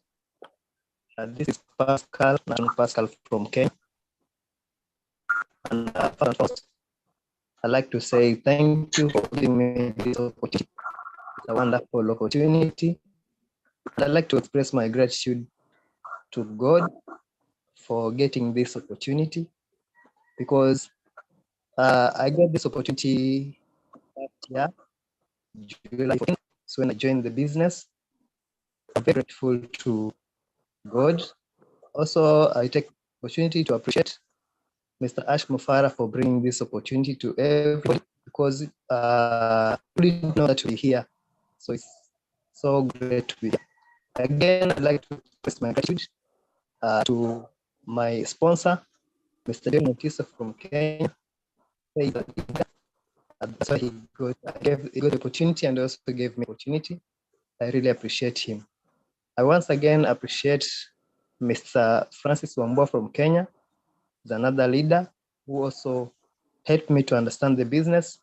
This is Pascal, Pascal from Kenya. And first, I'd like to say thank you for giving me this opportunity. It's a wonderful opportunity. And I'd like to express my gratitude to God for getting this opportunity, because I got this opportunity last year, July 14th, so when I joined the business. I'm very grateful to God. Also, I take opportunity to appreciate Mr. Ash Mufara for bringing this opportunity to everybody, because we didn't know that we're here. So it's so great to be here. Again, I'd like to express my gratitude to my sponsor, Mr. John Mutisa from Kenya. That's why he got the opportunity and also gave me opportunity. I really appreciate him. I once again appreciate Mr. Francis Wambua from Kenya. He's another leader who also helped me to understand the business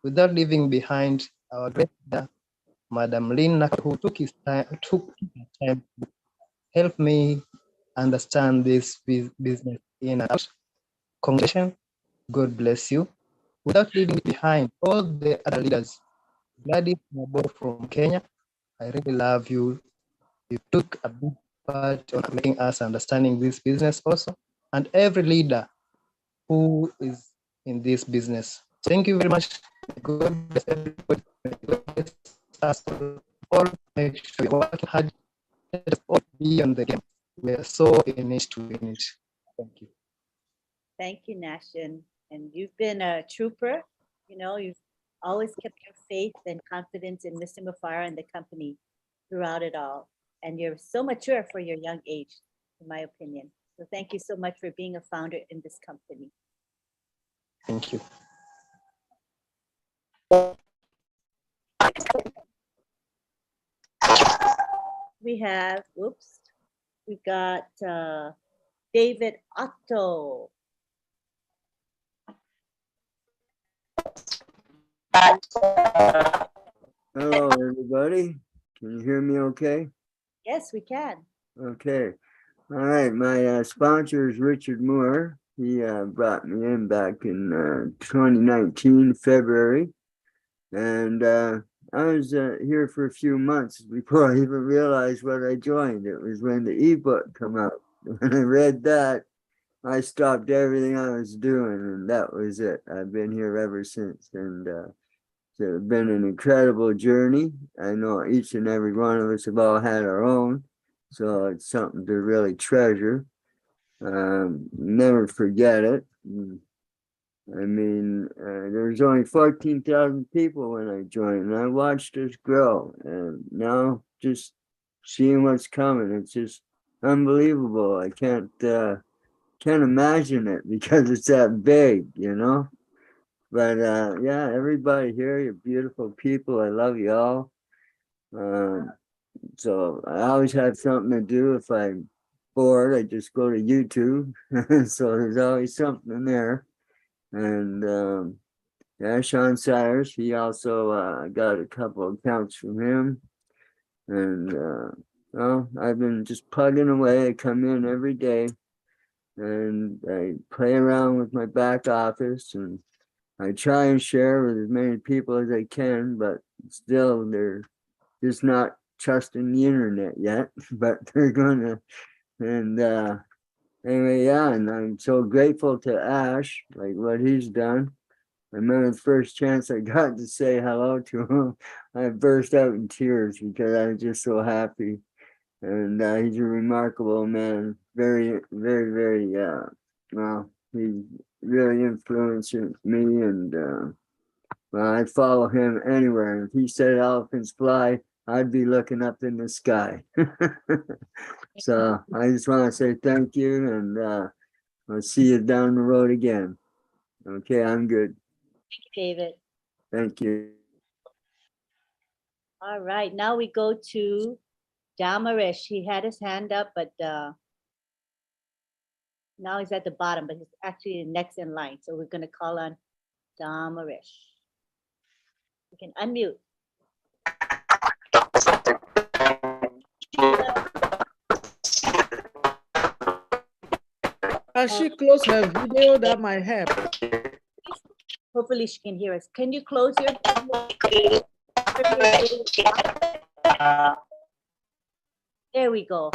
without leaving behind our great leader, Madam Lynn, who took her time to help me understand this business in and out. Congratulations. God bless you. Without leaving behind all the other leaders, Gladys Mabo from Kenya, I really love you. You took a big part on making us understanding this business also, and every leader who is in this business. Thank you very much. God bless everybody. God bless us all. Make sure you're working hard. Let us all be on the game. We are so in it to win it. Thank you. Thank you, Nashin. And you've been a trooper. You know, you've always kept your faith and confidence in Mr. Mufara and the company throughout it all. And you're so mature for your young age, in my opinion. So thank you so much for being a founder in this company. Thank you. We have, oops, we got David Otto. Hello, everybody. Can you hear me okay? Yes, we can. Okay. All right. My sponsor is Richard Moore. He brought me in back in 2019, February. And I was here for a few months before I even realized what I joined. It was when the ebook came out. When I read that, I stopped everything I was doing, and that was it. I've been here ever since. And it's been an incredible journey. I know each and every one of us have all had our own, so it's something to really treasure. Never forget it. I mean, there was only 14,000 people when I joined, and I watched us grow. And now just seeing what's coming, it's just unbelievable. I can't can't imagine it because it's that big, you know. But yeah, everybody here, you're beautiful people. I love you all. So I always have something to do. If I'm bored, I just go to YouTube. So there's always something there. And yeah, Sean Sires, he also got a couple of accounts from him. And well, I've been just plugging away. I come in every day and I play around with my back office, and I try and share with as many people as I can, but still they're just not trusting the internet yet, but they're gonna. And anyway, yeah, and I'm so grateful to Ash, like what he's done. I remember the first chance I got to say hello to him, I burst out in tears because I was just so happy. And he's a remarkable man, very, very, very, well, he really influenced me, and well, I follow him anywhere. If he said elephants fly, I'd be looking up in the sky. So I just want to say thank you, and I'll see you down the road again. Okay, I'm good. Thank you, David. Thank you. All right, now we go to Damarish. He had his hand up, but now he's at the bottom, but he's actually next in line. So we're going to call on Damarish. You can unmute. Can she close her video? That might help. Hopefully she can hear us. Can you close your There we go.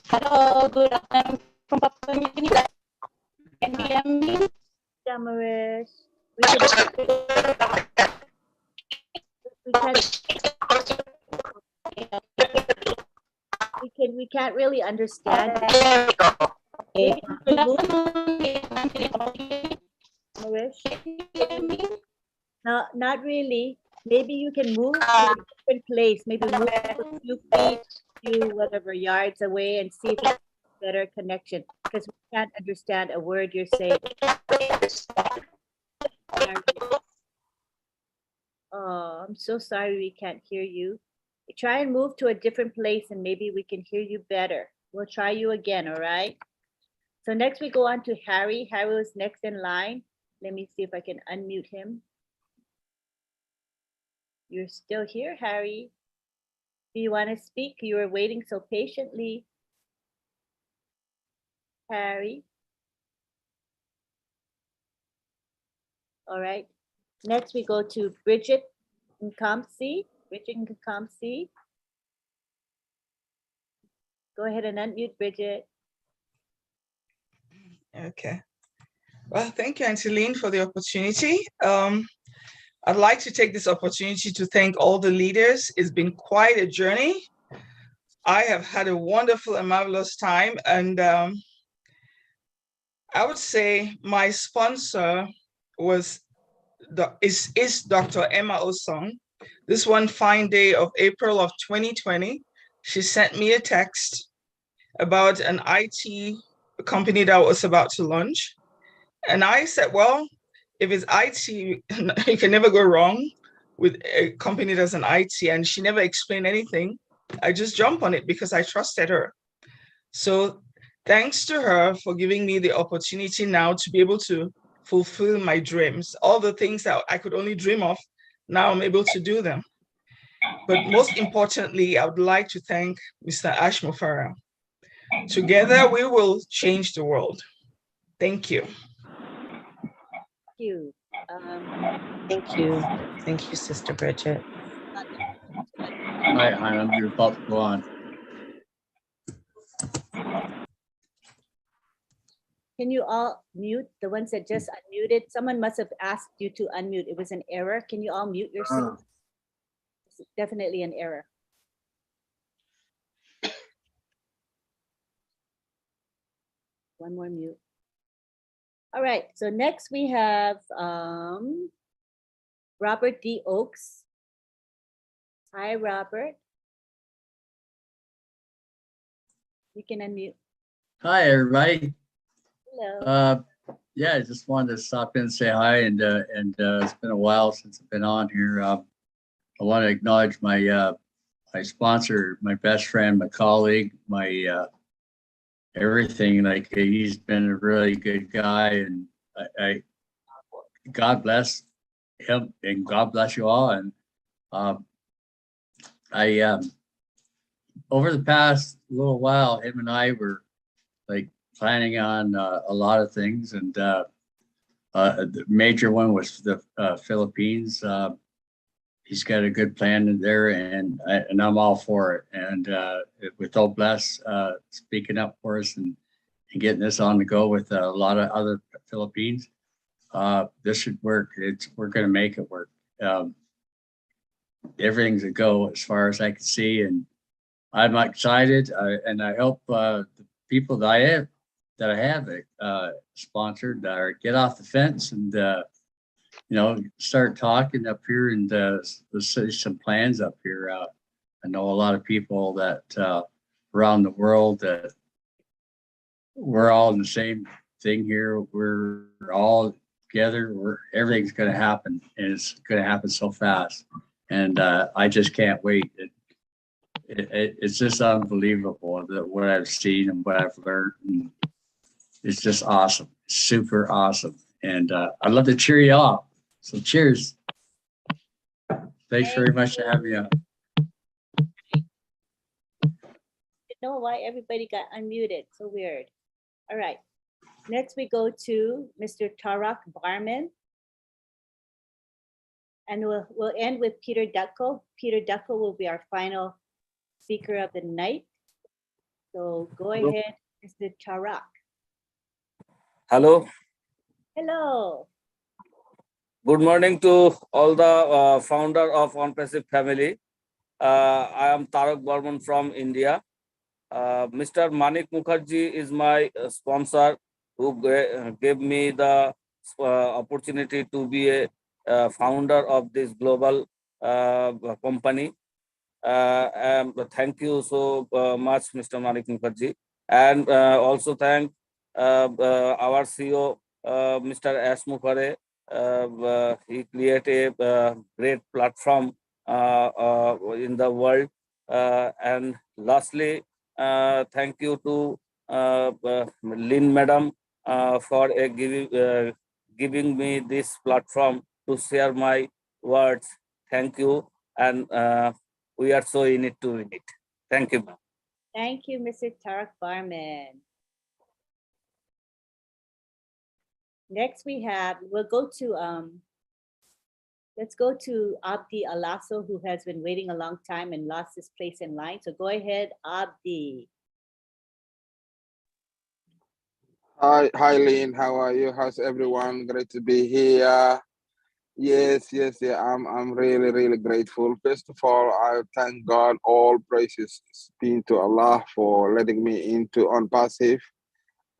Hello, good afternoon from Papua New Guinea. Can you hear me? Damarish. We can't really understand. Maybe you can move. No, not really. Maybe you can move to a different place. Maybe move a few feet, few whatever yards away, and see if it's a better connection. Because we can't understand a word you're saying. Oh, I'm so sorry we can't hear you. Try and move to a different place and maybe we can hear you better. We'll try you again, all right? So next we go on to Harry. Harry was next in line. Let me see if I can unmute him. You're still here, Harry. Do you want to speak? You were waiting so patiently. Harry. All right. Next we go to Bridget Nkamsi. Bridget Nkamsi. Go ahead and unmute, Bridget. Okay. Well, thank you, Auntie Lynn, for the opportunity. I'd like to take this opportunity to thank all the leaders. It's been quite a journey. I have had a wonderful and marvelous time. And I would say my sponsor is Dr. Emma Osong. This one fine day of April of 2020, she sent me a text about an IT company that was about to launch. And I said, well, if it's IT, you can never go wrong with a company that's an IT. And she never explained anything. I just jumped on it because I trusted her. So thanks to her for giving me the opportunity now to be able to fulfill my dreams. All the things that I could only dream of, now I'm able to do them. But most importantly, I would like to thank Mr. Ash Mufara. Together, we will change the world. Thank you. Thank you. Thank you. Thank you, Sister Bridget. Hi, I'm your about to go on. Can you all mute the ones that just unmuted? Someone must have asked you to unmute. It was an error. Can you all mute yourself? It's definitely an error. One more mute. All right, so next we have Robert D. Oakes. Hi, Robert. You can unmute. Hi, everybody. Hello. Yeah, I just wanted to stop in and say hi, and it's been a while since I've been on here. I want to acknowledge my my sponsor, my best friend, my colleague, my everything. Like he's been a really good guy, and I God bless him, and God bless you all. And I over the past little while, him and I were like planning on a lot of things, and the major one was the Philippines. He's got a good plan in there, and I'm all for it. And with Bless speaking up for us and getting this on the go with a lot of other Philippines, this should work. We're going to make it work. Everything's a go as far as I can see, and I'm excited. And I hope the people that I have sponsored get off the fence and start talking up here, and let's see some plans up here. I know a lot of people that around the world that we're all in the same thing here. We're all together. Everything's going to happen, and it's going to happen so fast. And I just can't wait. It's just unbelievable that what I've seen and what I've learned. And it's just awesome, super awesome. And I'd love to cheer you off. So cheers. Thanks very much for having me on. I don't know why everybody got unmuted. So weird. All right. Next we go to Mr. Tarak Barman. And we'll end with Peter Ducko. Peter Ducko will be our final speaker of the night. So go ahead, Mr. Tarak. Hello. Hello. Good morning to all the founder of ONPASSIVE family. I am Tarak Barman from India. Mr. Manik Mukherjee is my sponsor, who gave me the opportunity to be a founder of this global company. Thank you so much, Mr. Manik Mukherjee. And also thank our CEO, Mr. S. Mukhare. He created a great platform in the world. And lastly, thank you to Lynn Madam for giving me this platform to share my words. Thank you. And we are so in it to win it. Thank you. Thank you, Mr. Tarak Barman. Next we'll go to, let's go to Abdi Alaso, who has been waiting a long time and lost his place in line. So go ahead, Abdi. Hi, Lynn. How are you? How's everyone? Great to be here. Yes. I'm really grateful. First of all, I thank God. All praises be to Allah for letting me into ONPASSIVE.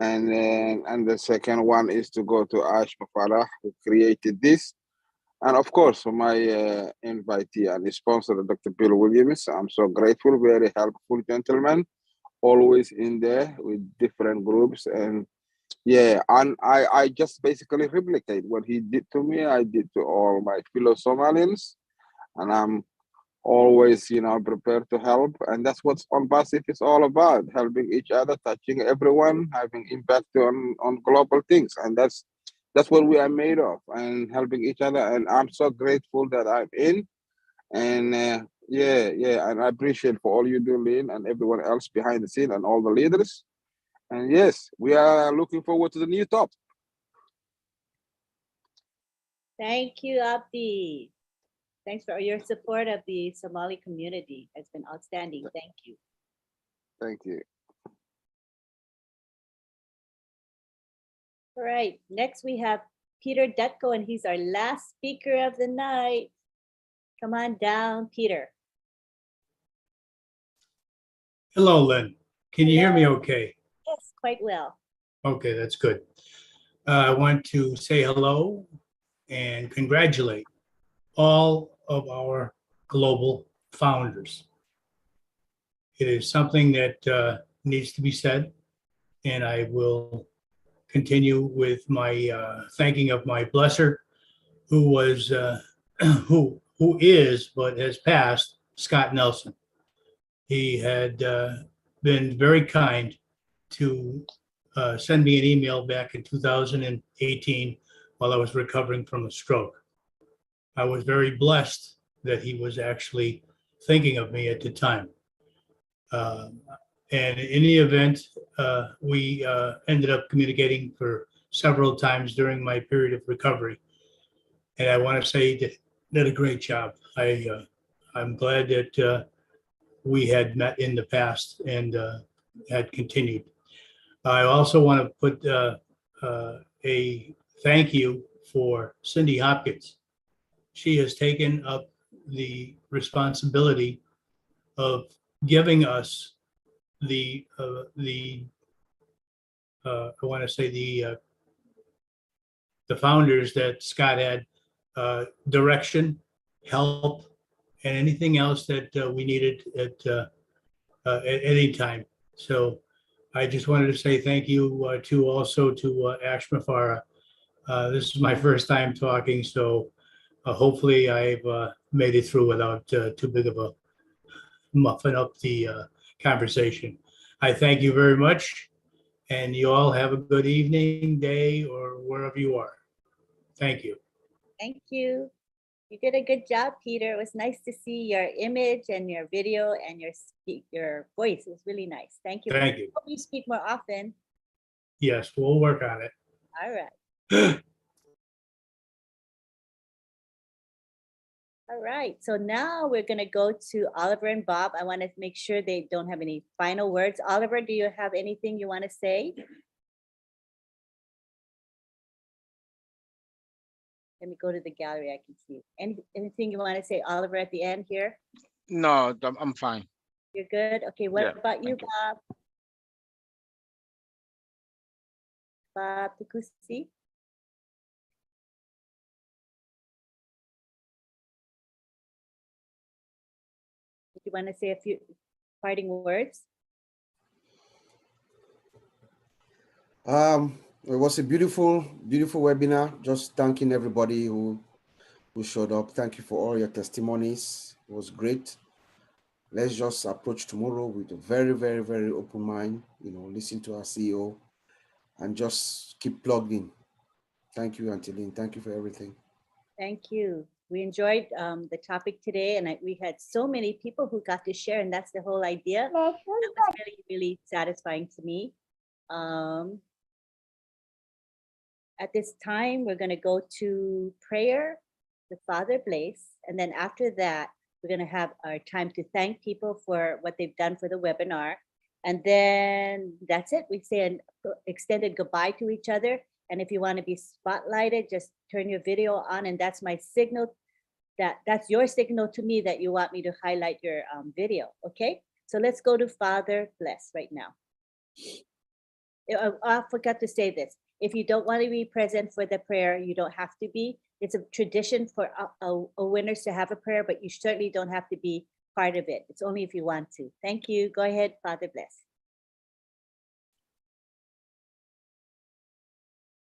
And the second one is to go to Ash Mafara, who created this. And of course, my invitee and sponsor, Dr. Bill Williams. I'm so grateful, very helpful gentleman, always in there with different groups. And yeah, and I just basically replicate what he did to me, I did to all my fellow Somalians. And I'm always, prepared to help. And that's what ONPASSIVE is all about, helping each other, touching everyone, having impact on global things. And that's what we are made of, and helping each other. And I'm so grateful that I'm in. And and I appreciate for all you do, Lynn, and everyone else behind the scene and all the leaders. And yes, we are looking forward to the new top. Thank you, Abdi. Thanks for your support of the Somali community. It's been outstanding. Thank you. Thank you. All right, next we have Peter Dutko, and he's our last speaker of the night. Come on down, Peter. Hello, Lynn. Can you hear me okay? Yes, quite well. Okay, that's good. I want to say hello and congratulate all of our global founders. It is something that needs to be said. And I will continue with my thanking of my blesser, who was, who is, but has passed, Scott Nelson. He had been very kind to send me an email back in 2018 while I was recovering from a stroke. I was very blessed that he was actually thinking of me at the time. And in the event, we ended up communicating for several times during my period of recovery. And I want to say that did a great job. I'm glad that we had met in the past and had continued. I also want to put a thank you for Cindy Hopkins. She has taken up the responsibility of giving us I want to say the founders that Scott had, direction, help, and anything else that we needed at any time. So I just wanted to say thank you to Ash Mafara. This is my first time talking, so hopefully I've made it through without too big of a muffin up the conversation. I thank you very much, and you all have a good evening, day, or wherever you are. Thank you. Thank you. You did a good job, Peter. It was nice to see your image and your video and your voice. It was really nice. Thank you. Thank you. Hope you speak more often. Yes, we'll work on it. All right. All right, so now we're going to go to Oliver and Bob. I want to make sure they don't have any final words. Oliver, do you have anything you want to say? Let me go to the gallery. I can see. Anything you want to say, Oliver, at the end here? No, I'm fine. You're good? Okay, what Yeah, about you, thank you. Bob? Bob Tukusi? Do you want to say a few parting words? It was a beautiful webinar. Just thanking everybody who showed up. Thank you for all your testimonies. It was great. Let's just approach tomorrow with a very, very, very open mind. Listen to our CEO and just keep plugged in. Thank you, Auntie Lynn. Thank you for everything. Thank you. We enjoyed the topic today, and we had so many people who got to share, and that's the whole idea. That was really, really satisfying to me. At this time, we're going to go to prayer with Father Blaise, and then after that, we're going to have our time to thank people for what they've done for the webinar. And then that's it. We say an extended goodbye to each other. And if you want to be spotlighted, just turn your video on, and that's my signal. That's your signal to me that you want me to highlight your video. Okay, so let's go to Father Blaise right now. I forgot to say this. If you don't want to be present for the prayer, you don't have to be. It's a tradition for OWINNERS to have a prayer, but you certainly don't have to be part of it. It's only if you want to. Thank you. Go ahead, Father Blaise.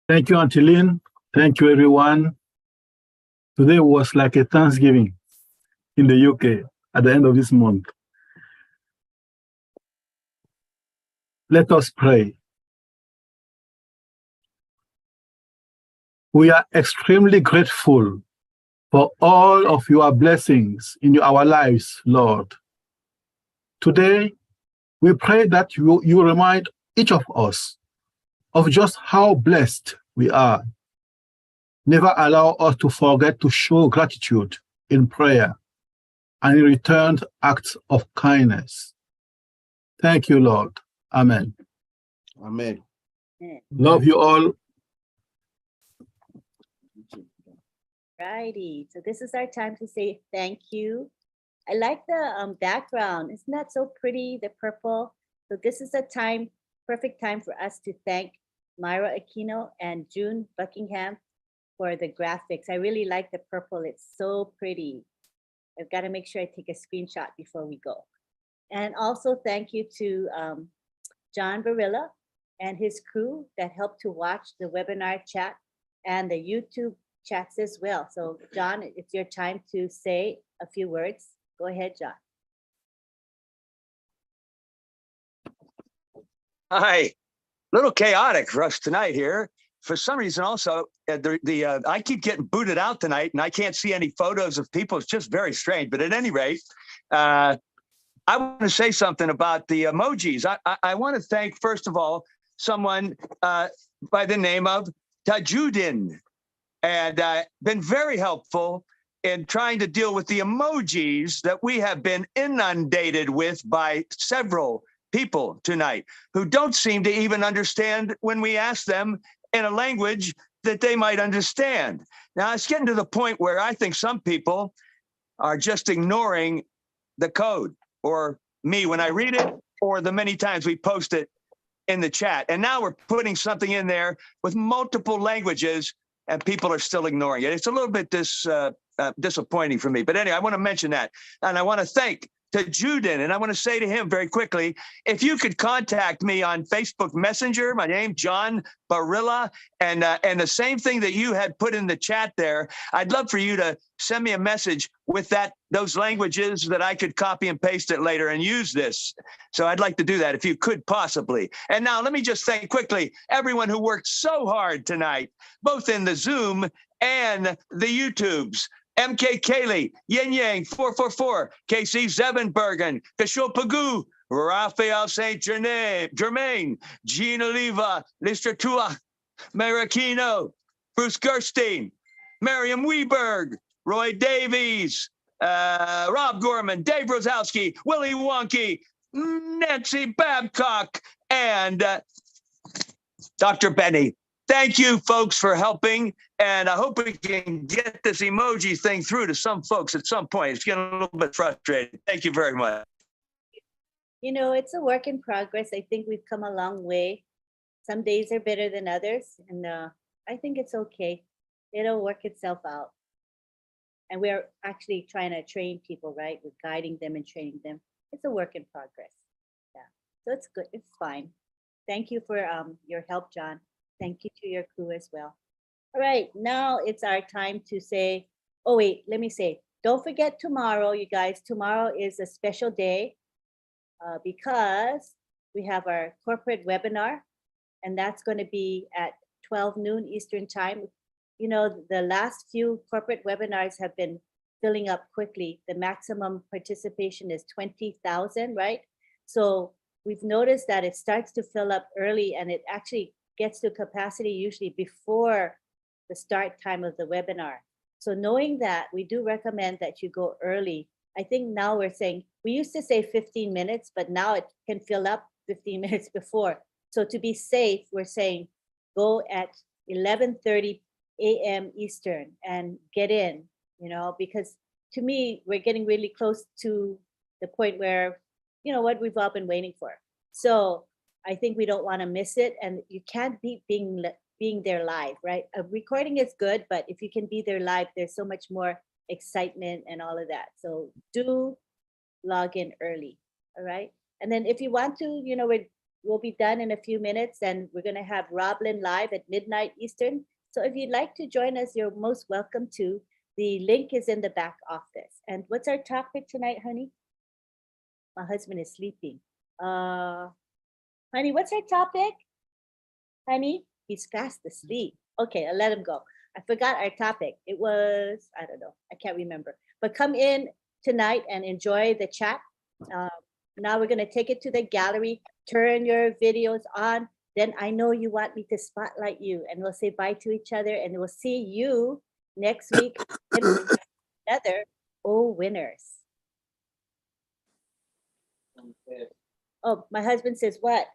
Thank you, Auntie Lynn. Thank you, everyone. Today was like a Thanksgiving in the UK at the end of this month. Let us pray. We are extremely grateful for all of your blessings in our lives, Lord. Today, we pray that you remind each of us of just how blessed we are. Never allow us to forget to show gratitude in prayer and in returned acts of kindness. Thank you, Lord. Amen. Amen. Love you all. Righty. So this is our time to say thank you. I like the background. Isn't that so pretty, the purple? So this is a perfect time for us to thank Myra Aquino and June Buckingham for the graphics. I really like the purple. It's so pretty. I've got to make sure I take a screenshot before we go. And also thank you to John Barilla and his crew that helped to watch the webinar chat and the YouTube chats as well. So John, it's your time to say a few words. Go ahead, John. Hi, little chaotic for us tonight here. For some reason also, I keep getting booted out tonight and I can't see any photos of people. It's just very strange. But at any rate, I want to say something about the emojis. I want to thank, first of all, someone by the name of Tajudin, and been very helpful in trying to deal with the emojis that we have been inundated with by several people tonight who don't seem to even understand when we ask them in a language that they might understand. Now, it's getting to the point where I think some people are just ignoring the code, or me when I read it, or the many times we post it in the chat. And now we're putting something in there with multiple languages and people are still ignoring it. It's a little bit disappointing for me. But anyway, I want to mention that. And I want to thank Tajudin, and I want to say to him very quickly, if you could contact me on Facebook Messenger, my name, John Barilla, and the same thing that you had put in the chat there, I'd love for you to send me a message with those languages that I could copy and paste it later and use this. So I'd like to do that if you could possibly. And now let me just thank quickly everyone who worked so hard tonight, both in the Zoom and the YouTubes. MK Kaylee, Yin Yang 444, KC Zevenbergen, Kishore Pagu, Raphael St. Germain, Gina Leva, Lister Tua, Marikino, Bruce Gerstein, Miriam Weberg, Roy Davies, Rob Gorman, Dave Rosowski, Willie Wonky, Nancy Babcock, and Dr. Benny. Thank you, folks, for helping. And I hope we can get this emoji thing through to some folks at some point. It's getting a little bit frustrating. Thank you very much. You know, it's a work in progress. I think we've come a long way. Some days are better than others. And I think it's okay. It'll work itself out. And we're actually trying to train people, right? We're guiding them and training them. It's a work in progress. Yeah. So it's good. It's fine. Thank you for your help, John. Thank you to your crew as well. All right, now it's our time to say, oh wait, let me say, don't forget tomorrow, you guys. Tomorrow is a special day because we have our corporate webinar, and that's going to be at 12 noon Eastern time. You know, the last few corporate webinars have been filling up quickly. The maximum participation is 20,000, right? So we've noticed that it starts to fill up early, and it actually gets to capacity usually before the start time of the webinar. So knowing that, we do recommend that you go early. I think now we're saying, we used to say 15 minutes, but now it can fill up 15 minutes before. So to be safe, we're saying go at 11:30 a.m. Eastern and get in, you know, because to me, we're getting really close to the point where, you know, what we've all been waiting for. So I think we don't want to miss it, and you can't be being there live, right? A recording is good, but if you can be there live, there's so much more excitement and all of that. So do log in early, all right? And then if you want to, you know, we'll be done in a few minutes, and we're going to have Roblin live at midnight Eastern. So if you'd like to join us, you're most welcome to. The link is in the back office. And what's our topic tonight, honey? My husband is sleeping. Honey, what's our topic? Honey, he's fast asleep. Okay, I'll let him go. I forgot our topic. It was, I don't know, I can't remember. But come in tonight and enjoy the chat. Now we're gonna take it to the gallery, turn your videos on. Then I know you want me to spotlight you, and we'll say bye to each other, and we'll see you next week in another OWINNERS. Oh, my husband says what?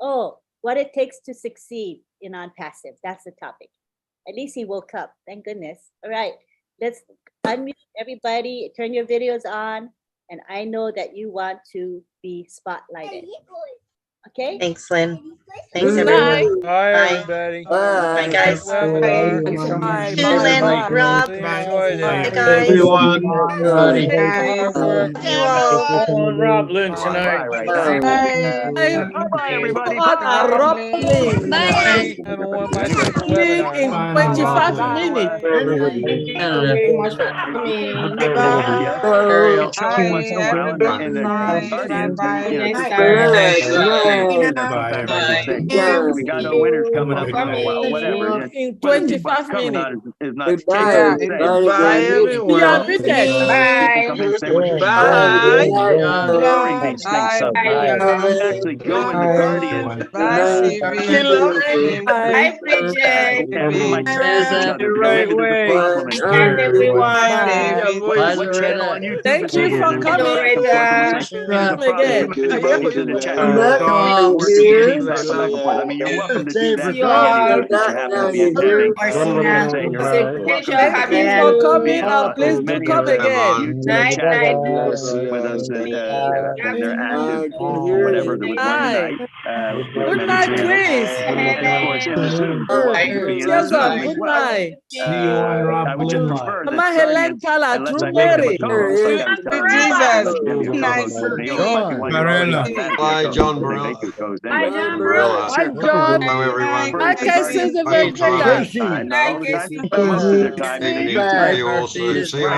Oh, what it takes to succeed in ONPASSIVE. That's the topic. At least he woke up. Thank goodness. All right, let's unmute everybody. Turn your videos on. And I know that you want to be spotlighted. Okay. Thanks, Lynn. Thanks, Good everyone. night. Bye, Bye. everybody. Bye, guys. Webinar. Lynn, Rob. Enjoyed Bye, it. guys. Everyone, everybody. Hard work. You all. On Roblin tonight. Bye, everybody. On a Roblin. Haven't won my second Roblin webinar. in 25 minutes. Canada. Ariel. Bye. And the Guardians, you know, we got our winners coming up. Well, whatever. In Whether people 25 come or not minutes. is not the case. Goodbye, I'm just saying. everybody. You are muted. Come in and say what you're Bye. during these things sometimes. Actually go in the Guardian. Bye. And we might train each other. The right way. And everyone. My channel on YouTube Thank is you here. for We go coming. back and forth and we say, Come again. in the chat. I'm not We're here. talking back and forth. I mean, you're welcome to do that See you during any all. of those that happen to be attending. Say you're welcome Thank you to for be coming, and please as do many come of them again. YouTube chat with us that they're active, whatever there was one tonight. With Good many night, channels. Chris. And of course, in the Zoom, you're welcome to be in the Cheers Zoom up. as Good well. night. I would just prefer that Mama Helen Guardians, Kala, unless True I make them a Mary. co-host, I gotta tell them that your co-host with me, while you're already automatically a co-host, they make you co-host anyway. Hi, John. Hi, Casey, the And all the time, but most of their time in the YouTube is Hi,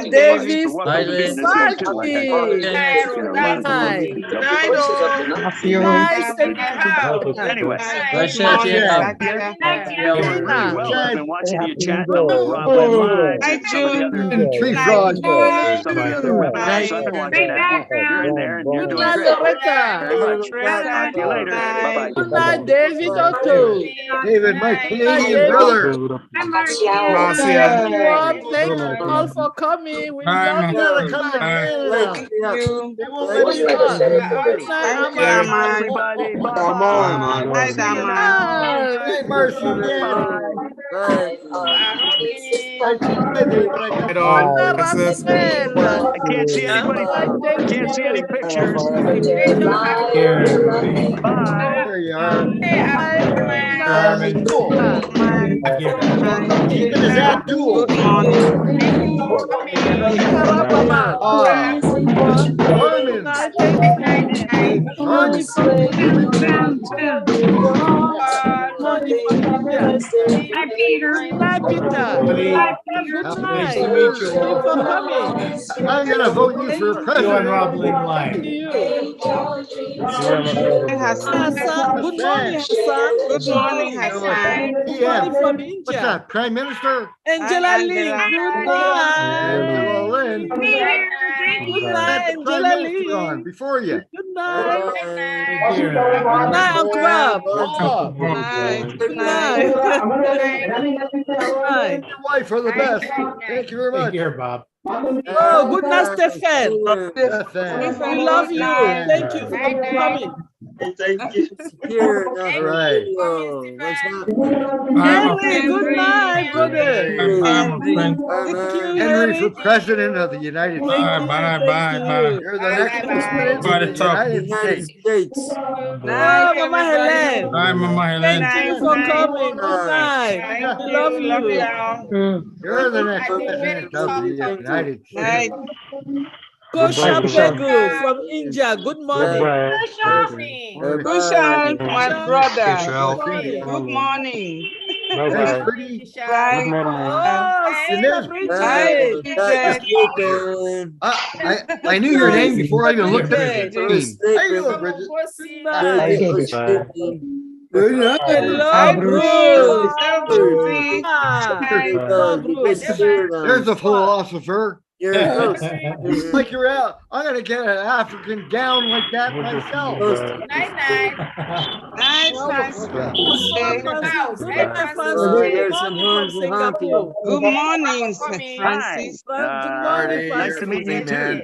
Davis. welcome to be in the Zoom too, like I said. You know, a lot of people Hi. need to Nice and Anyway, Cynthia. you're really well. I've been watching you chatting on the Roblin Live and some of the other some of the other webinars. So I've been watching that. You're in there and you're Good doing night, great. Loretta. Very much. Talk to you later. Bye-bye. Good night, David Otto. David, my Canadian brother. Thank you all for coming. We love you. Come to Canada. They won't let me Good in. night, Everybody. Bye-bye. Hey, Marcy. Yay. I tried, David. I got I can't see anybody. I can't see any pictures. Bye. There you are. Bye. Keeping his Abdul. Money from Hi, Peter. Hi, Peter. Nice to meet you. Thank you for coming. I'm going to vote you for president. Thank you. Hassan. Good morning, Hassan. Good morning, Hassan. Good morning from India. What's that, Prime Minister? Angela Lee. Good night. Angela Lynn. Good night, Prime Angela Minister Lee. on before you. Good night. Good night, Uncle Bob. Good night. Good night. Your wife are the best. Thank you very much. Here, Bob. Oh, good night, Stefan. We love you. Thank you for coming. Thank you. All right. Henry, good night, brother. Thank you, Henry, for President of the United States. Bye. You're the next President of the United States. Bye, Mama Helen. Bye, Mama Helen. Thank you for coming. Good night. We love you. You're the next President of the United States. Kosha Pegu from India. Good morning. Kushan, my brother. Good morning. Thanks, pretty. Oh, Sister Bridget. I knew your name before I even looked at your name. How you doing, Bridget? Hello, Bruce. There's a philosopher. Like you're out. I'm gonna get an African gown like that myself. Good morning, Francis. Nice to meet you too.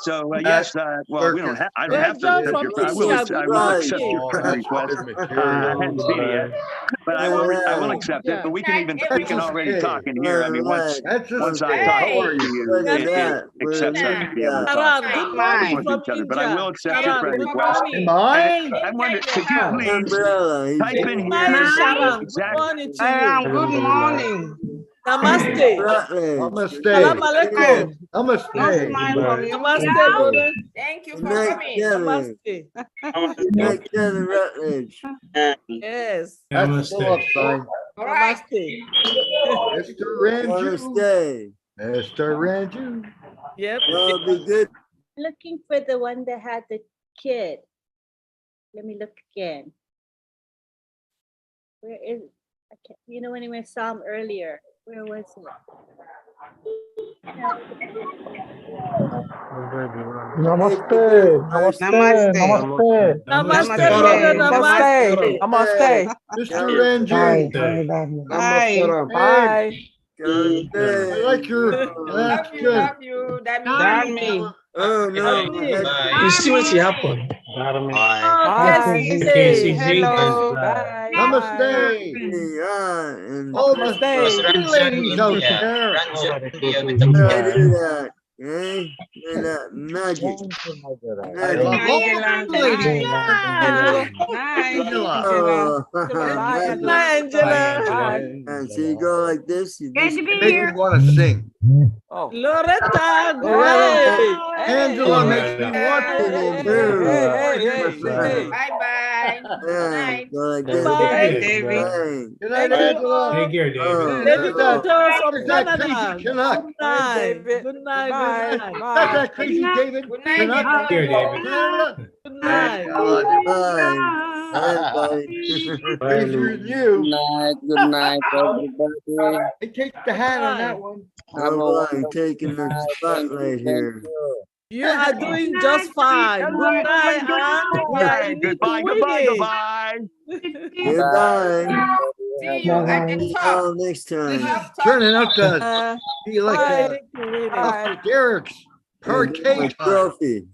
So yes, well, we don't have. I don't have to John accept from your. I will. India, I good will accept morning. your Oh, friend that's request. good I material. hadn't seen it yet, but I will accept it. But we can even we can already talk in here. I mean, once That's once I okay. talk How are to you? you, it accepts us to be able to talk Naran, good morning with from each other. But I will India. accept your Naran, friend good request. morning. I wonder, could you please type in Good morning, here Sharon. Good exact? morning to you. Good morning. Namaste. Namaste. Salam alaikum. No Namaste. smile from you. Namaste, brother. Thank you Good for night, coming. Kevin. Namaste. Good night, Kevin Rutledge. Yes. That's the love sign. All right. Namaste. Mr. Ranju. Namaste. Mr. Ranju. Yep. Y'all be good. Looking for the one that had the kid. Let me look again. Where is, I can't, you know, when we saw him earlier, where was it? Namaste. Namaste. Namaste. Namaste, brother. Namaste. Namaste. Mr. Ranju. Hi. Hey, Namaste. I like your, that's good. Love you. That means Dami. Oh no. You see what happened? Oh, KCZ. hello. Bye. Namaste. And All the ladies out there. how do I do that? Eh? And that magic. I love all Angela. the ladies. Angela. Hi. Angela. Oh, Good magic. night, Angela. And so you go like this. You just It makes me want to sing. Loretta, Loretta. great. Angela makes me want to. Bye-bye. Good night. Go like Good this. night. David. Good night, Angela. Take care, David. David Cooter from There's that crazy Canada. Canuck. Good night. Good night. Good night. That's that crazy David. Good night, Canuck. Take care, David. Canada. Good night. Bye. Crazier than you. Good night, everybody. I take the hat on that one. Oh, I'm taking the spotlight here. You are doing just fine. Good night, Aunt. We are Hey, in goodbye, to goodbye, winning. goodbye. Goodbye. See you at the top. Until next This time. is turning out to be like Bye. To winning. Dr. Derek's My parquet time. trophy.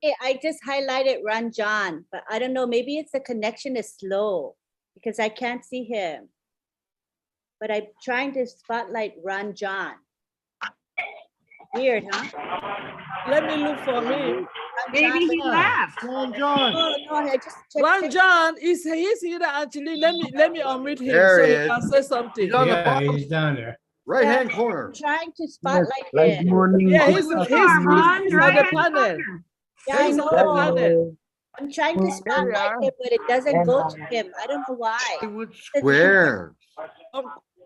Hey, I just highlighted Ranjan, but I don't know, maybe it's the connection is slow because I can't see him. But I'm trying to spotlight Ranjan. Weird, huh? Let me look for him. Maybe he left. Ron John. Oh, no, I just checked. Ranjan, he's here actually. Let me unmute him There so he he is. can say something. He's on the Yeah, bottom he's down there. right hand corner. I'm trying to spotlight Good him. morning. Yeah, he's on the panel. Yeah, I He's know. on the panel. I'm trying to spotlight him, but it doesn't go to him. I don't know why. Hollywood Squares.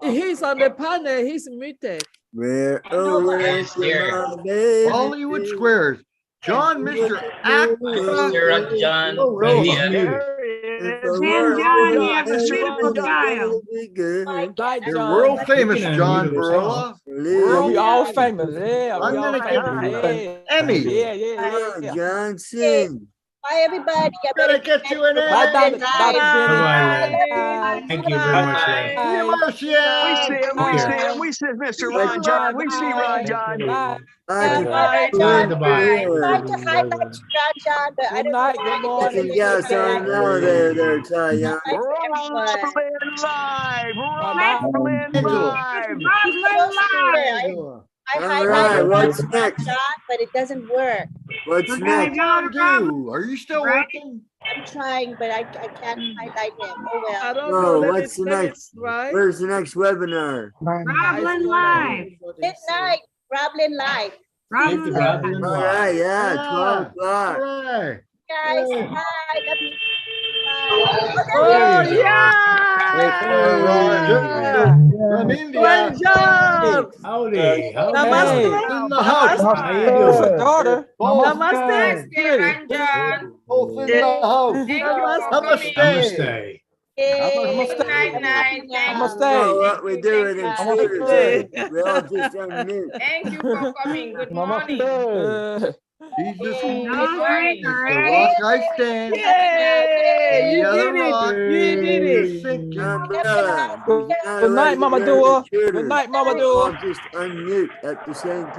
He's on the panel. He's muted. Where, oh, where's my baby? Hollywood Squares. John, Mr. Actor. Mr. John. Oh, really? You're world famous, John Barilla. We all famous. Yeah, I'm gonna give you an Emmy. Yeah, Johnson. Bye, everybody. I Gotta get you an Emmy. Bye-bye, Len. Thank you very much, Len. We see Mr. Ron John. We see Ron John. I John, goodbye. tried to highlight Ranjan, but I don't know why. Get some gas on now there, Ty Young. I All right, what's next? Ranjan, but it doesn't work. What's next? Are you still working? I'm trying, but I can't highlight him. Oh well. I don't Oh, know. Let what's me- the let me next? try. Where's the next webinar? Roblin Live. Midnight. Roblin Live. Take the Roblin All Live. right, yeah, 12 o'clock. All right. Guys, hi. Love you. Bye. Oh, yeah! From India. Ranjan! Howdy. Howdy. Namaste. In the house. How you doing? Daughter. Namaste. Ranjan. Both in the house. Namaste. Namaste. Know what we do with intruders. We all just unmute. Thank you for coming. Good morning. Jesus Good Christ. morning. The rock I stand. Yay! You The other did rock it. You did it. is sinking. Umbrella. Good night, Mama Dua. Good night, Mama Dua. All just unmute at the same time.